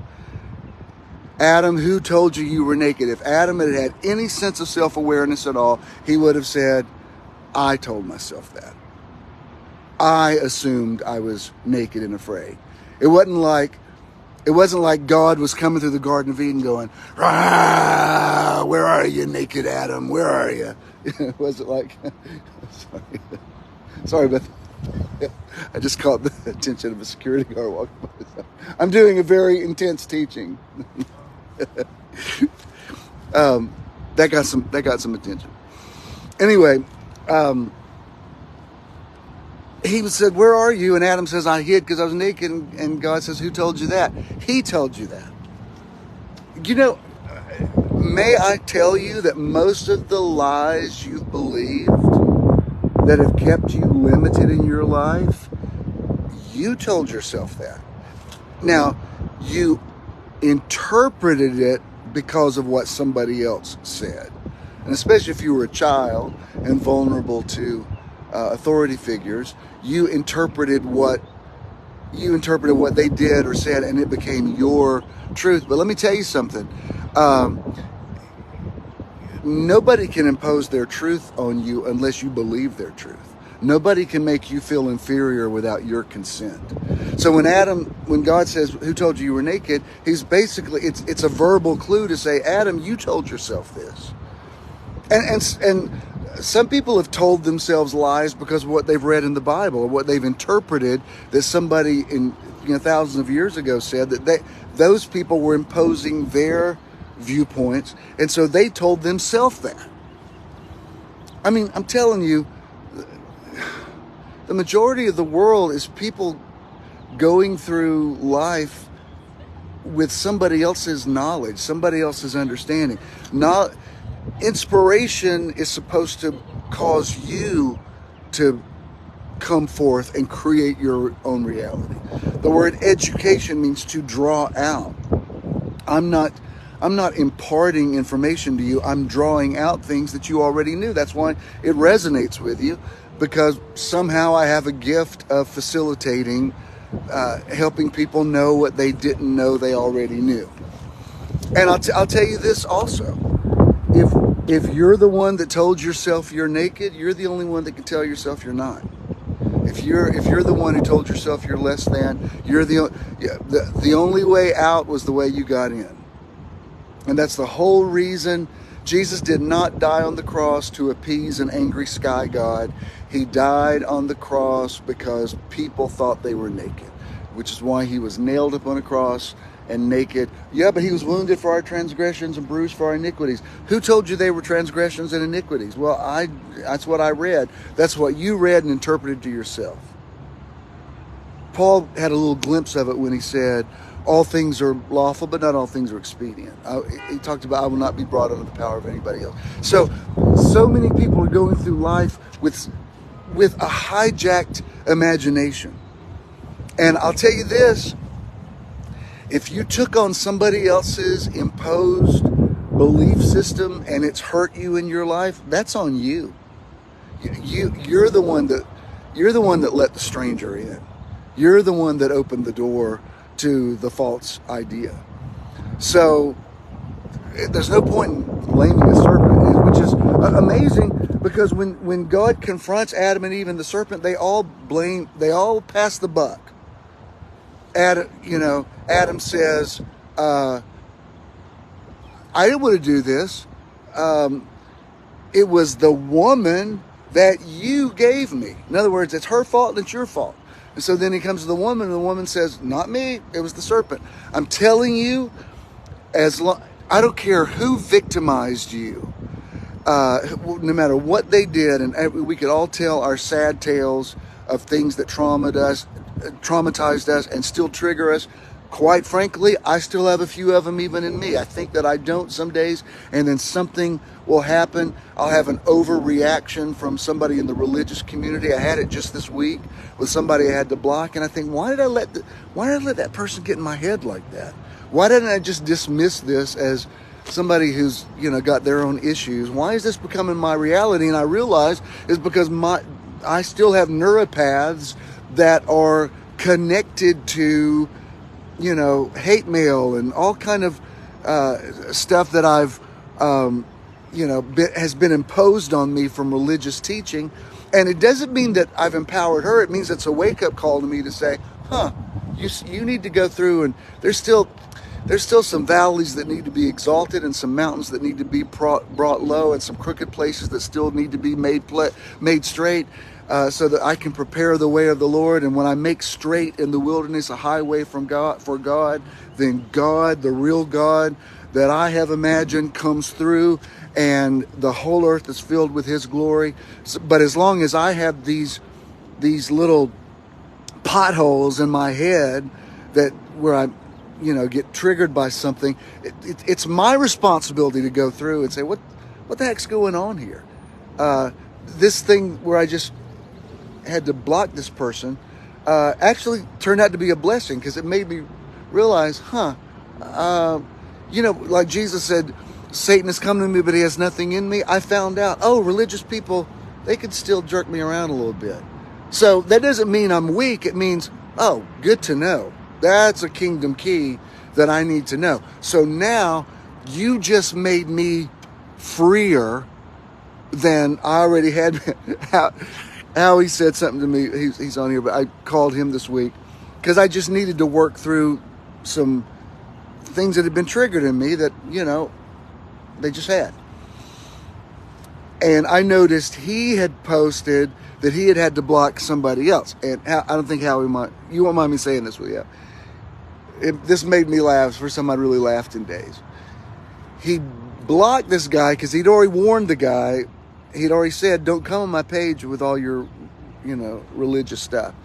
Adam, who told you you were naked? If Adam had had any sense of self-awareness at all, he would have said, I told myself that. I assumed I was naked and afraid. It wasn't like God was coming through the Garden of Eden going, "Rah, where are you, naked Adam? Where are you?" Was it like, sorry, but I just caught the attention of a security guard walking by. I'm doing a very intense teaching. That got some attention. Anyway, he said, where are you? And Adam says, I hid because I was naked. And God says, who told you that? He told you that. May I tell you that most of the lies you've believed that have kept you limited in your life, you told yourself that. Now, you interpreted it because of what somebody else said. And especially if you were a child and vulnerable to authority figures, you interpreted what you interpreted what they did or said, and it became your truth. But let me tell you something. Nobody can impose their truth on you unless you believe their truth. Nobody can make you feel inferior without your consent. So when God says, "Who told you you were naked?" He's basically, it's a verbal clue to say, Adam, you told yourself this. And some people have told themselves lies because of what they've read in the Bible or what they've interpreted that somebody in thousands of years ago said, that those people were imposing their viewpoints, and so they told themselves that. I mean, I'm telling you, the majority of the world is people going through life with somebody else's knowledge, somebody else's understanding. Not inspiration is supposed to cause you to come forth and create your own reality. The word education means to draw out. I'm not imparting information to you. I'm drawing out things that you already knew. That's why it resonates with you, because somehow I have a gift of facilitating, helping people know what they didn't know they already knew. And I'll tell you this also. If you're the one that told yourself you're naked, you're the only one that can tell yourself you're not. If you're the one who told yourself you're less than, you're the only way out was the way you got in. And that's the whole reason Jesus did not die on the cross to appease an angry sky god. He died on the cross because people thought they were naked, which is why he was nailed upon a cross and naked. Yeah, but he was wounded for our transgressions and bruised for our iniquities. Who told you they were transgressions and iniquities? Well, that's what I read. That's what you read and interpreted to yourself. Paul had a little glimpse of it when he said, all things are lawful, but not all things are expedient. He talked about, I will not be brought under the power of anybody else. So many people are going through life with a hijacked imagination. And I'll tell you this, if you took on somebody else's imposed belief system and it's hurt you in your life, that's on you. You're the one that let the stranger in. You're the one that opened the door to the false idea. So there's no point in blaming a serpent, which is amazing, because when God confronts Adam and Eve and the serpent, they all pass the buck. Adam says, I didn't want to do this. It was the woman that you gave me. In other words, it's her fault and it's your fault. And so then he comes to the woman, and the woman says, not me, it was the serpent. I'm telling you, I don't care who victimized you, no matter what they did, and we could all tell our sad tales of things that traumatized us and still trigger us. Quite frankly, I still have a few of them even in me. I think that I don't some days, and then something will happen. I'll have an overreaction from somebody in the religious community. I had it just this week with somebody I had to block, and I think, why did I let that person get in my head like that? Why didn't I just dismiss this as somebody who's got their own issues? Why is this becoming my reality? And I realize it's because I still have neuropaths that are connected to hate mail and all kind of stuff that I've has been imposed on me from religious teaching. And it doesn't mean that I've empowered her. It means it's a wake-up call to me to say, you need to go through, and there's still some valleys that need to be exalted, and some mountains that need to be brought low, and some crooked places that still need to be made straight, so that I can prepare the way of the Lord. And when I make straight in the wilderness a highway for God, then God, the real God that I have imagined, comes through, and the whole earth is filled with His glory. But as long as I have these little potholes in my head where I get triggered by something, it's my responsibility to go through and say, what the heck's going on here? This thing where I just had to block this person actually turned out to be a blessing, because it made me realize, like Jesus said, Satan has come to me, but he has nothing in me. I found out, religious people, they could still jerk me around a little bit. So that doesn't mean I'm weak. It means Oh, good to know. That's a kingdom key that I need to know. So now you just made me freer than I already had. How he said something to me. He's on here, but I called him this week because I just needed to work through some things that had been triggered in me that, they just had. And I noticed he had posted that he had to block somebody else. And I don't think you won't mind me saying this with you. This made me laugh. It's the first time I'd really laughed in days. He blocked this guy because he'd already warned the guy. He'd already said, don't come on my page with all your, religious stuff.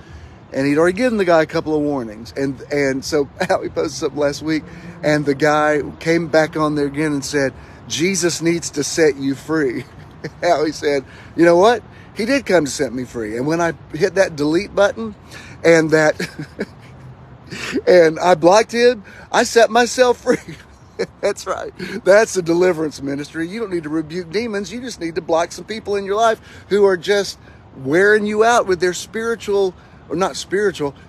And he'd already given the guy a couple of warnings. And so he posted something last week, and the guy came back on there again and said, Jesus needs to set you free. He said, you know what? He did come to set me free. And when I hit that delete button and and I blocked him, I set myself free. That's right. That's a deliverance ministry. You don't need to rebuke demons. You just need to block some people in your life who are just wearing you out with their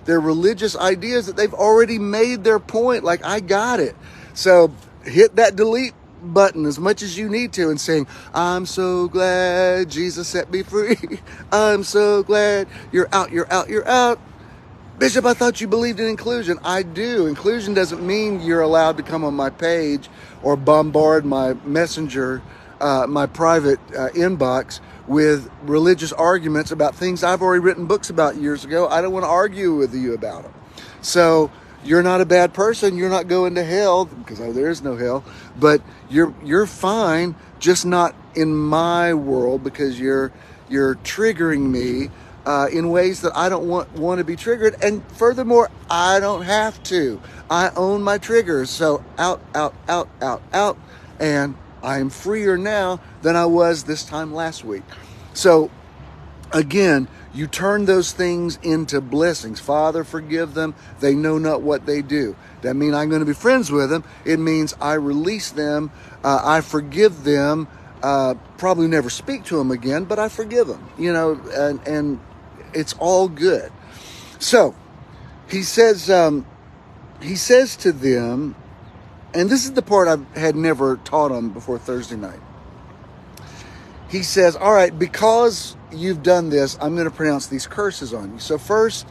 their religious ideas that they've already made their point. Like, I got it. So hit that delete button as much as you need to and saying, I'm so glad Jesus set me free. I'm so glad you're out, you're out, you're out. Bishop, I thought you believed in inclusion. I do. Inclusion doesn't mean you're allowed to come on my page or bombard my messenger, my private inbox with religious arguments about things I've already written books about years ago. I don't want to argue with you about them. So you're not a bad person. You're not going to hell, because there is no hell. But you're fine, just not in my world, because you're triggering me in ways that I don't want to be triggered. And furthermore, I don't have to. I own my triggers. So out, out, out, out, out. And I am freer now than I was this time last week. So again, you turn those things into blessings. Father, forgive them. They know not what they do. That means I'm going to be friends with them. It means I release them. I forgive them. Probably never speak to them again, but I forgive them. And it's all good. So he says to them, and this is the part I had never taught them before Thursday night. He says, all right, because you've done this, I'm going to pronounce these curses on you. So first,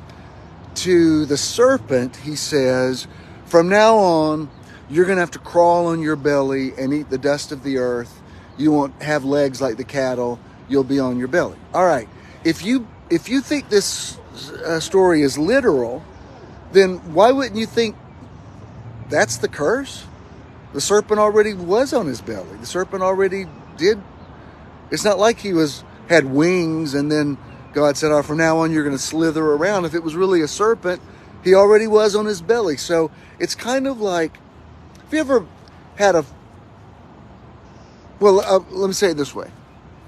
to the serpent, he says, from now on, you're going to have to crawl on your belly and eat the dust of the earth. You won't have legs like the cattle. You'll be on your belly. All right. If you think this story is literal, then why wouldn't you think that's the curse? The serpent already was on his belly. The serpent already did. It's not like he had wings and then God said, from now on, you're going to slither around. If it was really a serpent, he already was on his belly. So it's kind of like, have you ever had let me say it this way.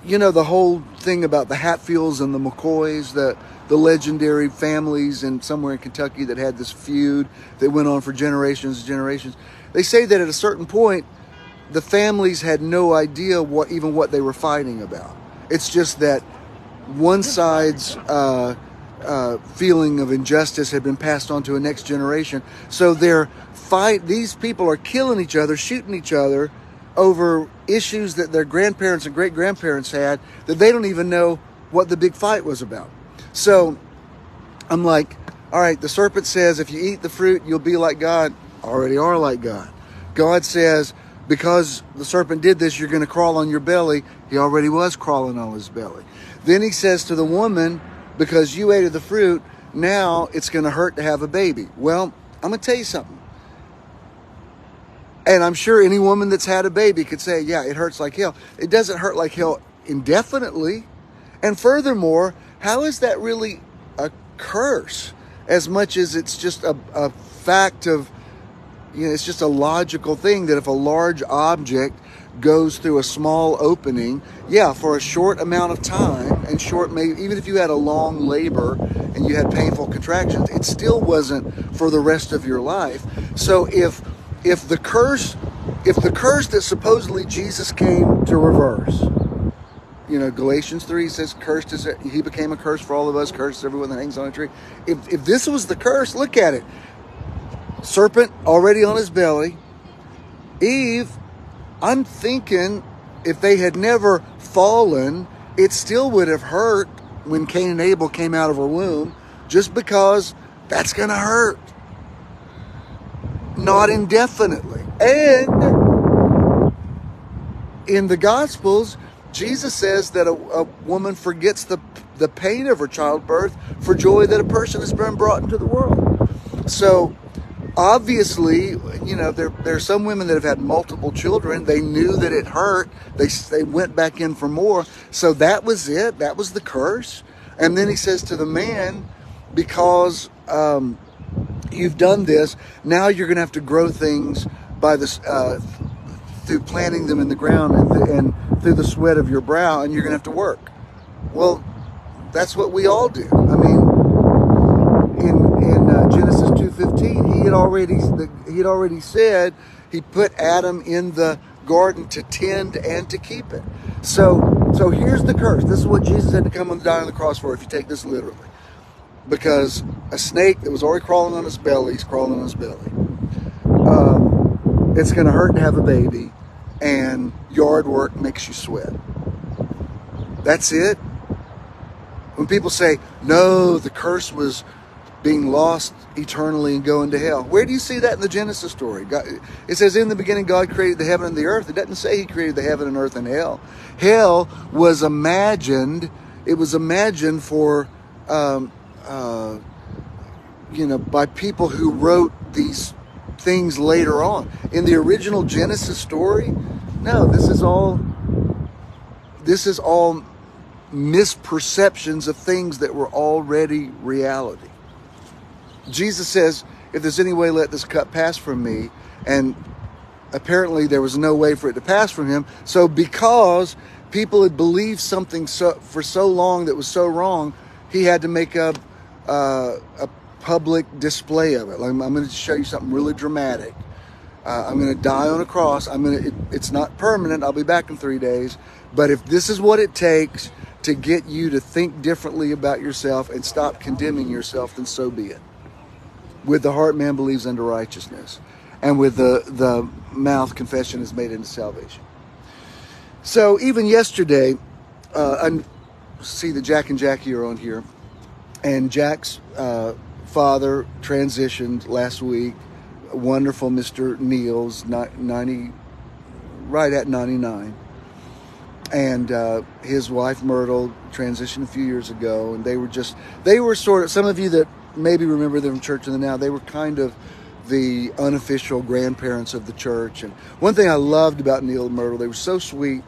The whole thing about the Hatfields and the McCoys, the legendary families somewhere in Kentucky that had this feud that went on for generations and generations. They say that at a certain point, the families had no idea what they were fighting about. It's just that one side's feeling of injustice had been passed on to a next generation. So these people are killing each other, shooting each other over issues that their grandparents and great-grandparents had that they don't even know what the big fight was about. So I'm like, all right, the serpent says, if you eat the fruit, you'll be like God. Already are like God. God says, because the serpent did this, you're going to crawl on your belly. He already was crawling on his belly. Then he says to the woman, because you ate of the fruit, now it's going to hurt to have a baby. Well, I'm going to tell you something. And I'm sure any woman that's had a baby could say, yeah, it hurts like hell. It doesn't hurt like hell indefinitely. And furthermore, how is that really a curse? As much as it's just a fact of, it's just a logical thing that if a large object goes through a small opening, for a short amount of time, and even if you had a long labor and you had painful contractions, it still wasn't for the rest of your life. So if the curse that supposedly Jesus came to reverse, Galatians 3 says, "Cursed is he became a curse for all of us. Cursed is everyone that hangs on a tree." If this was the curse, look at it. Serpent already on his belly. Eve, I'm thinking if they had never fallen, it still would have hurt when Cain and Abel came out of her womb, just because that's going to hurt. Not indefinitely. And in the Gospels, Jesus says that a woman forgets the pain of her childbirth for joy that a person has been brought into the world. So obviously, there are some women that have had multiple children. They knew that it hurt. They went back in for more. So that was it. That was the curse. And then he says to the man, because you've done this, now you're going to have to grow things by this through planting them in the ground and through the sweat of your brow, and you're going to have to work. Well, that's what we all do. I mean, in Genesis 2:15, he had already said he put Adam in the garden to tend and to keep it. So here's the curse. This is what Jesus had to come and die on the cross for, if you take this literally. Because a snake that was already crawling on his belly, he's crawling on his belly. It's going to hurt to have a baby, and yard work makes you sweat. That's it. When people say, no, the curse was being lost eternally and going to hell. Where do you see that in the Genesis story? It says, in the beginning, God created the heaven and the earth. It doesn't say he created the heaven and earth and hell. Hell was imagined. It was imagined for, by people who wrote these things later on. In the original Genesis story, no, this is all misperceptions of things that were already reality. Jesus says, if there's any way, let this cup pass from me. And apparently there was no way for it to pass from him. So because people had believed something for so long that was so wrong, he had to make a public display of it. Like, I'm going to show you something really dramatic. I'm going to die on a cross. It's not permanent. I'll be back in 3 days. But if this is what it takes to get you to think differently about yourself and stop condemning yourself, then so be it. With the heart, man believes unto righteousness, and with the mouth, confession is made into salvation. So even yesterday, I see that Jack and Jackie are on here, and Jack's father transitioned last week. Wonderful Mr. Neal's 90, right at 99. And his wife Myrtle transitioned a few years ago, and they were sort of, some of you that maybe remember them from Church in the Now, they were kind of the unofficial grandparents of the church. And one thing I loved about Neal and Myrtle, they were so sweet,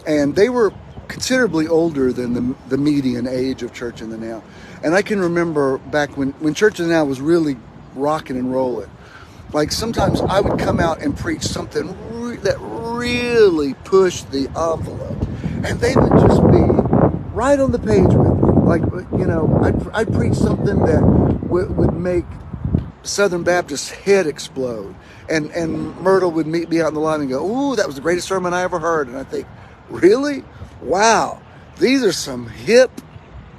and they were considerably older than the median age of Church in the Now. And I can remember back when Church in the Now was really rocking and rolling. Like, sometimes I would come out and preach something that really pushed the envelope, and they would just be right on the page with me. Like, I'd preach something that would make Southern Baptist's head explode, and Myrtle would meet me out in the line and go, "Ooh, that was the greatest sermon I ever heard." And I think, really? Wow, these are some hip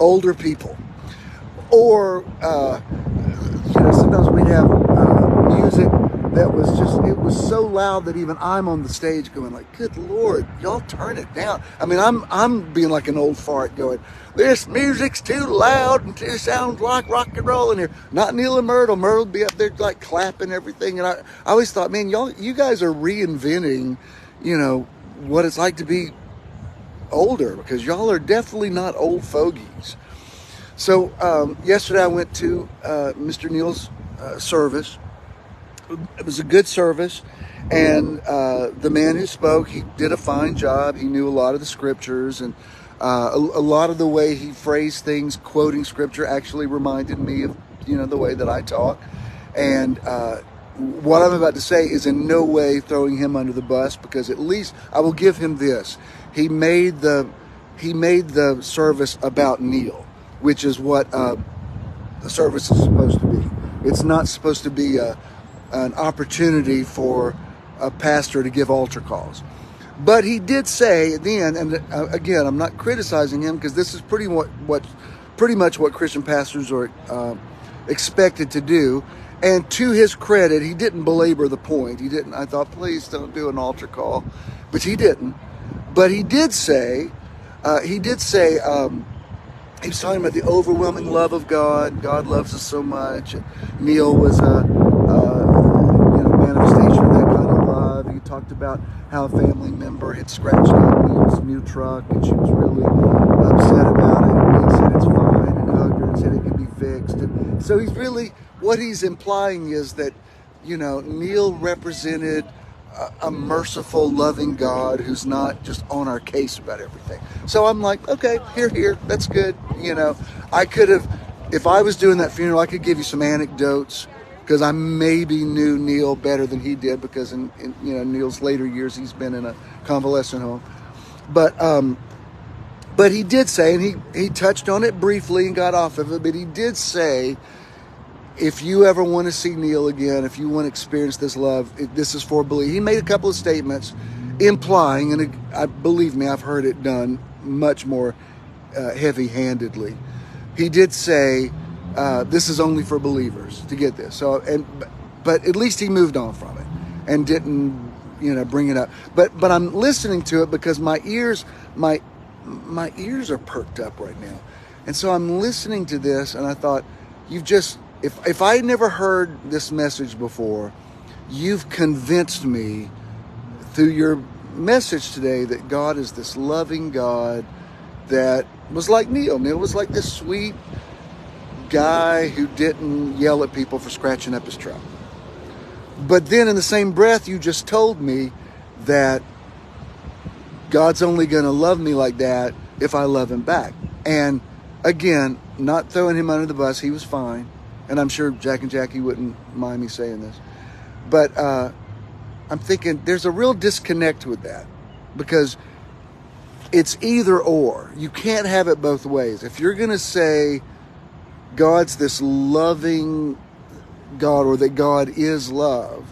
older people. Or sometimes we'd have music that was it was so loud that even I'm on the stage going like, good Lord, y'all turn it down. I mean, I'm being like an old fart going, this music's too loud and it sounds like rock and roll in here. Not Neal and Myrtle. Myrtle would be up there like clapping everything. And I always thought, man, you guys are reinventing, what it's like to be older, because y'all are definitely not old fogies. So yesterday I went to Mr. Neal's service. It was a good service, and the man who spoke, he did a fine job. He knew a lot of the scriptures, and a lot of the way he phrased things, quoting scripture, actually reminded me of the way that I talk. And what I'm about to say is in no way throwing him under the bus, because at least I will give him this: he made the service about Neal, which is what the service is supposed to be. It's not supposed to be an opportunity for a pastor to give altar calls. But he did say then, and again, I'm not criticizing him because this is pretty much what Christian pastors are expected to do. And to his credit, he didn't belabor the point. He didn't. I thought, please don't do an altar call, but he didn't. But he did say, he was talking about the overwhelming love of God. God loves us so much. Neil was a manifestation of that kind of love. He talked about how a family member had scratched up Neil's new truck, and she was really upset about it. And he said it's fine, and hugged her and said it could be fixed. And so what he's implying is that, Neil represented a merciful, loving God who's not just on our case about everything. So I'm like, okay, here, that's good. I could have, if I was doing that funeral, I could give you some anecdotes, because I maybe knew Neil better than he did, because in Neil's later years he's been in a convalescent home. But he did say, and he touched on it briefly and got off of it, but he did say, if you ever want to see Neil again, if you want to experience this love, this is for belief. He made a couple of statements implying, and believe me, I've heard it done much more heavy-handedly. He did say, this is only for believers to get this. So, but at least he moved on from it and didn't, bring it up. But I'm listening to it because my ears are perked up right now, and so I'm listening to this, and I thought, if I had never heard this message before, you've convinced me through your message today that God is this loving God that was like Neil. Neil was like this sweet guy who didn't yell at people for scratching up his truck. But then in the same breath, you just told me that God's only going to love me like that if I love him back. And again, not throwing him under the bus, he was fine. And I'm sure Jack and Jackie wouldn't mind me saying this. But I'm thinking there's a real disconnect with that, because it's either or. You can't have it both ways. If you're going to say God's this loving God, or that God is love,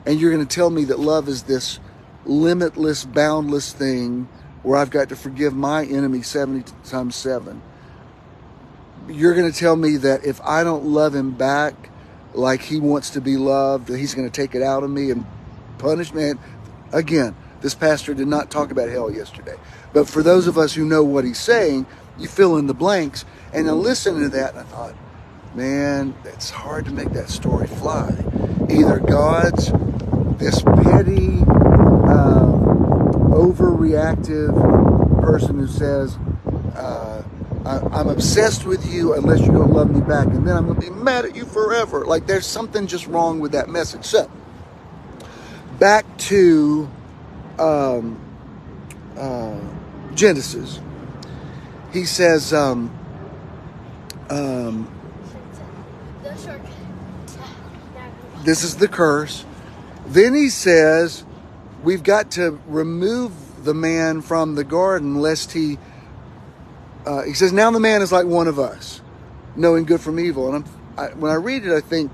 and you're going to tell me that love is this limitless, boundless thing where I've got to forgive my enemy 70 times 7, you're going to tell me that if I don't love him back like he wants to be loved, that he's going to take it out of me and punish me. And again, this pastor did not talk about hell yesterday. But for those of us who know what he's saying, you fill in the blanks. And then listening to that, and I thought, man, it's hard to make that story fly. Either God's this petty, overreactive person who says, I'm obsessed with you unless you don't love me back, and then I'm going to be mad at you forever. Like, there's something just wrong with that message. So, back to Genesis. He says, this is the curse. Then he says, we've got to remove the man from the garden lest he says, now the man is like one of us, knowing good from evil. And when I read it, I think,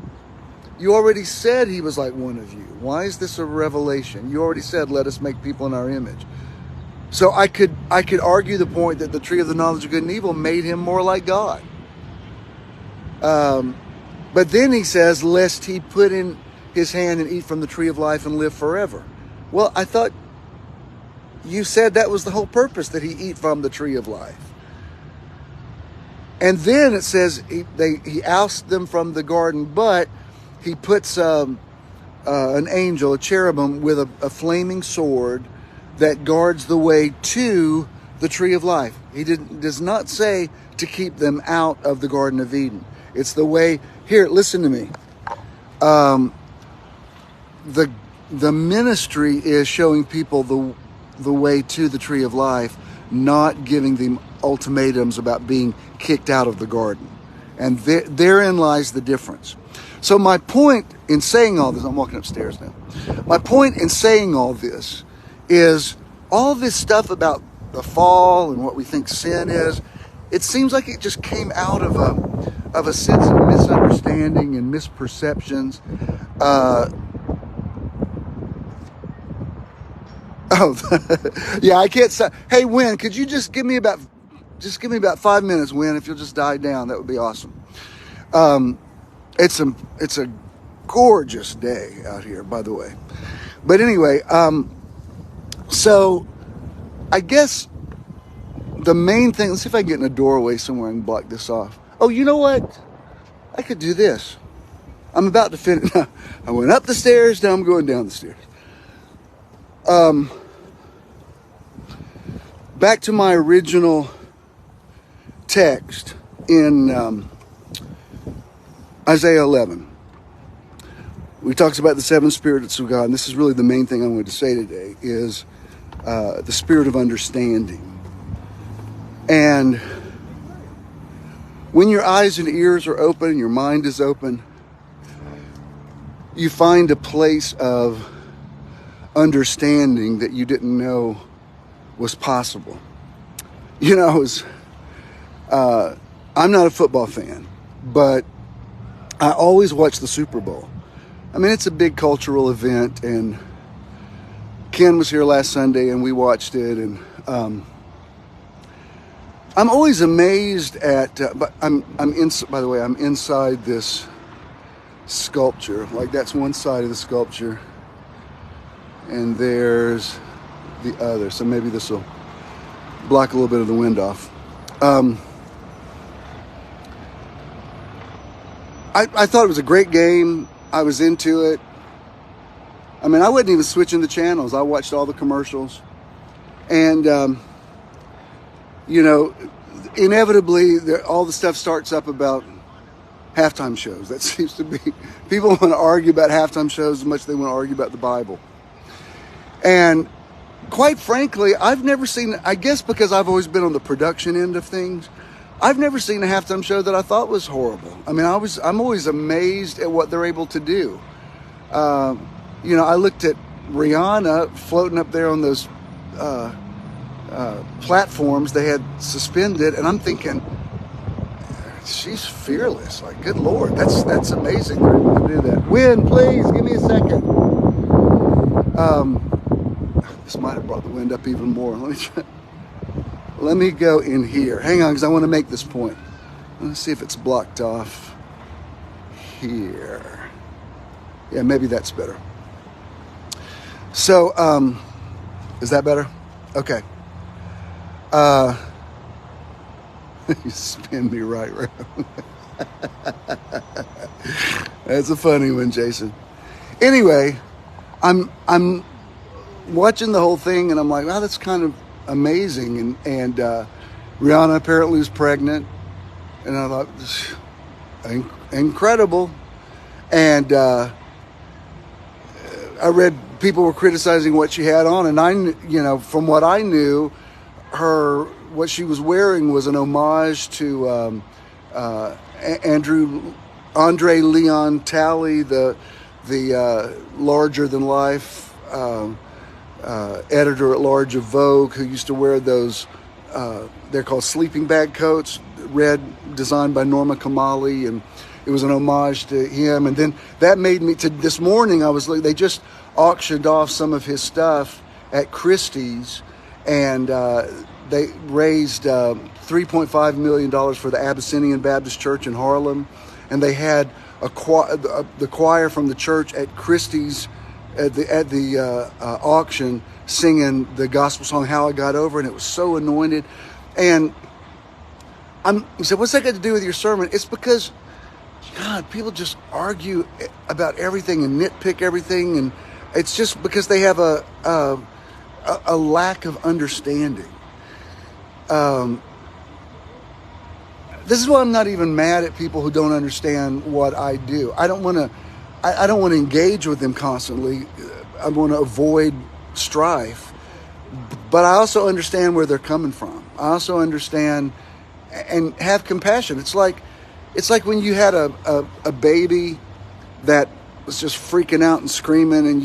you already said he was like one of you. Why is this a revelation? You already said, let us make people in our image. So I could argue the point that the tree of the knowledge of good and evil made him more like God. But then he says, lest he put in his hand and eat from the tree of life and live forever. Well, I thought you said that was the whole purpose, that he eat from the tree of life. And then it says he ousted them from the garden, but he puts an angel, a cherubim, with a flaming sword that guards the way to the tree of life. He does not say to keep them out of the Garden of Eden. It's the way. Here, listen to me. The ministry is showing people the way to the tree of life, not giving them ultimatums about being kicked out of the garden. And therein lies the difference. So my point in saying all this, I'm walking upstairs now. My point in saying all this is all this stuff about the fall and what we think sin is, it seems like it just came out of a sense of misunderstanding and misperceptions. Oh, yeah, I can't say. Hey, Win, could you just give me about 5 minutes, Win? If you'll just die down, that would be awesome. It's a gorgeous day out here, by the way. But anyway, so I guess the main thing. Let's see if I can get in a doorway somewhere and block this off. Oh, you know what? I could do this. I'm about to finish. I went up the stairs. Now I'm going down the stairs. Back to my original text in Isaiah 11. We talks about the seven spirits of God, and this is really the main thing I'm going to say today, is the spirit of understanding. And when your eyes and ears are open and your mind is open, you find a place of understanding that you didn't know was possible. You know, I'm not a football fan, but I always watch the Super Bowl. I mean, it's a big cultural event, and Ken was here last Sunday, and we watched it, and I'm always amazed at. But by the way, I'm inside this sculpture. Like, that's one side of the sculpture, and there's the other. So maybe this will block a little bit of the wind off. I thought it was a great game. I was into it. I mean, I wasn't even switching the channels. I watched all the commercials. And, you know, inevitably, all the stuff starts up about halftime shows. That seems to be, people want to argue about halftime shows as much as they want to argue about the Bible. And quite frankly, I've never seen, I guess because I've always been on the production end of things, I've never seen a halftime show that I thought was horrible. I mean, I'm always amazed at what they're able to do. You know, I looked at Rihanna floating up there on those platforms they had suspended, and I'm thinking, she's fearless. Like, good Lord, that's amazing they're able to do that. Wind, please, give me a second. This might have brought the wind up even more. Let me go in here. Hang on, because I want to make this point. Let's see if it's blocked off here. Yeah, maybe that's better. So, is that better? Okay. You spin me right around. That's a funny one, Jason. Anyway, I'm watching the whole thing, and I'm like, wow, that's kind of amazing. And Rihanna apparently was pregnant, and I thought, incredible. And I read people were criticizing what she had on, and from what I knew, what she was wearing was an homage to Andre Leon Talley, the larger than life editor at large of Vogue, who used to wear those, they're called sleeping bag coats, designed by Norma Kamali, and it was an homage to him. And then that made me, this morning they just auctioned off some of his stuff at Christie's, and they raised $3.5 million for the Abyssinian Baptist Church in Harlem, and they had the choir from the church at Christie's at the auction singing the gospel song "How I Got Over," and it was so anointed. And he said, "What's that got to do with your sermon?" It's because, God, people just argue about everything and nitpick everything, and it's just because they have a lack of understanding. This is why I'm not even mad at people who don't understand what I do. I don't want to engage with them constantly. I want to avoid strife, but I also understand where they're coming from. I also understand and have compassion. It's like when you had a baby that was just freaking out and screaming, and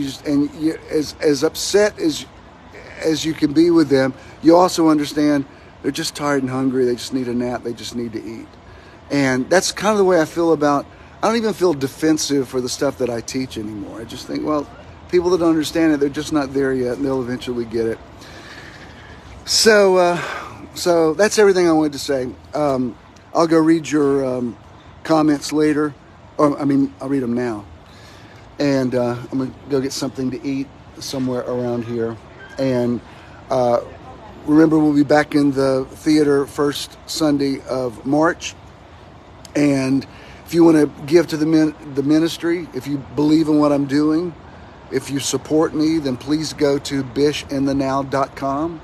you as upset as you can be with them, you also understand they're just tired and hungry. They just need a nap. They just need to eat. And that's kind of the way I feel about, I don't even feel defensive for the stuff that I teach anymore. I just think, well, people that don't understand it, they're just not there yet, and they'll eventually get it. So that's everything I wanted to say. I'll go read your comments later. Or, I mean, I'll read them now. And I'm going to go get something to eat somewhere around here. And remember, we'll be back in the theater first Sunday of March. And if you want to give to the ministry, if you believe in what I'm doing, if you support me, then please go to bishandthenow.com.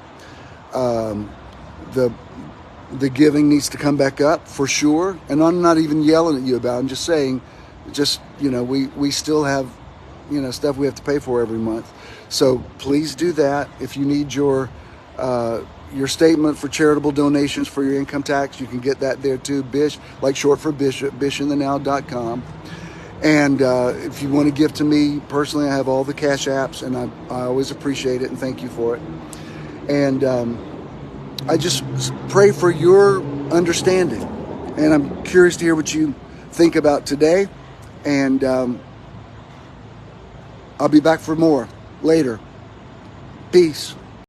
The giving needs to come back up for sure. And I'm not even yelling at you about it. I'm just saying, we still have, stuff we have to pay for every month. So please do that. If you need your statement for charitable donations for your income tax, you can get that there too. Bish, like short for Bishop, bishandthenow.com. And if you want to give to me personally, I have all the cash apps, and I always appreciate it and thank you for it. And I just pray for your understanding. And I'm curious to hear what you think about today. And I'll be back for more later. Peace.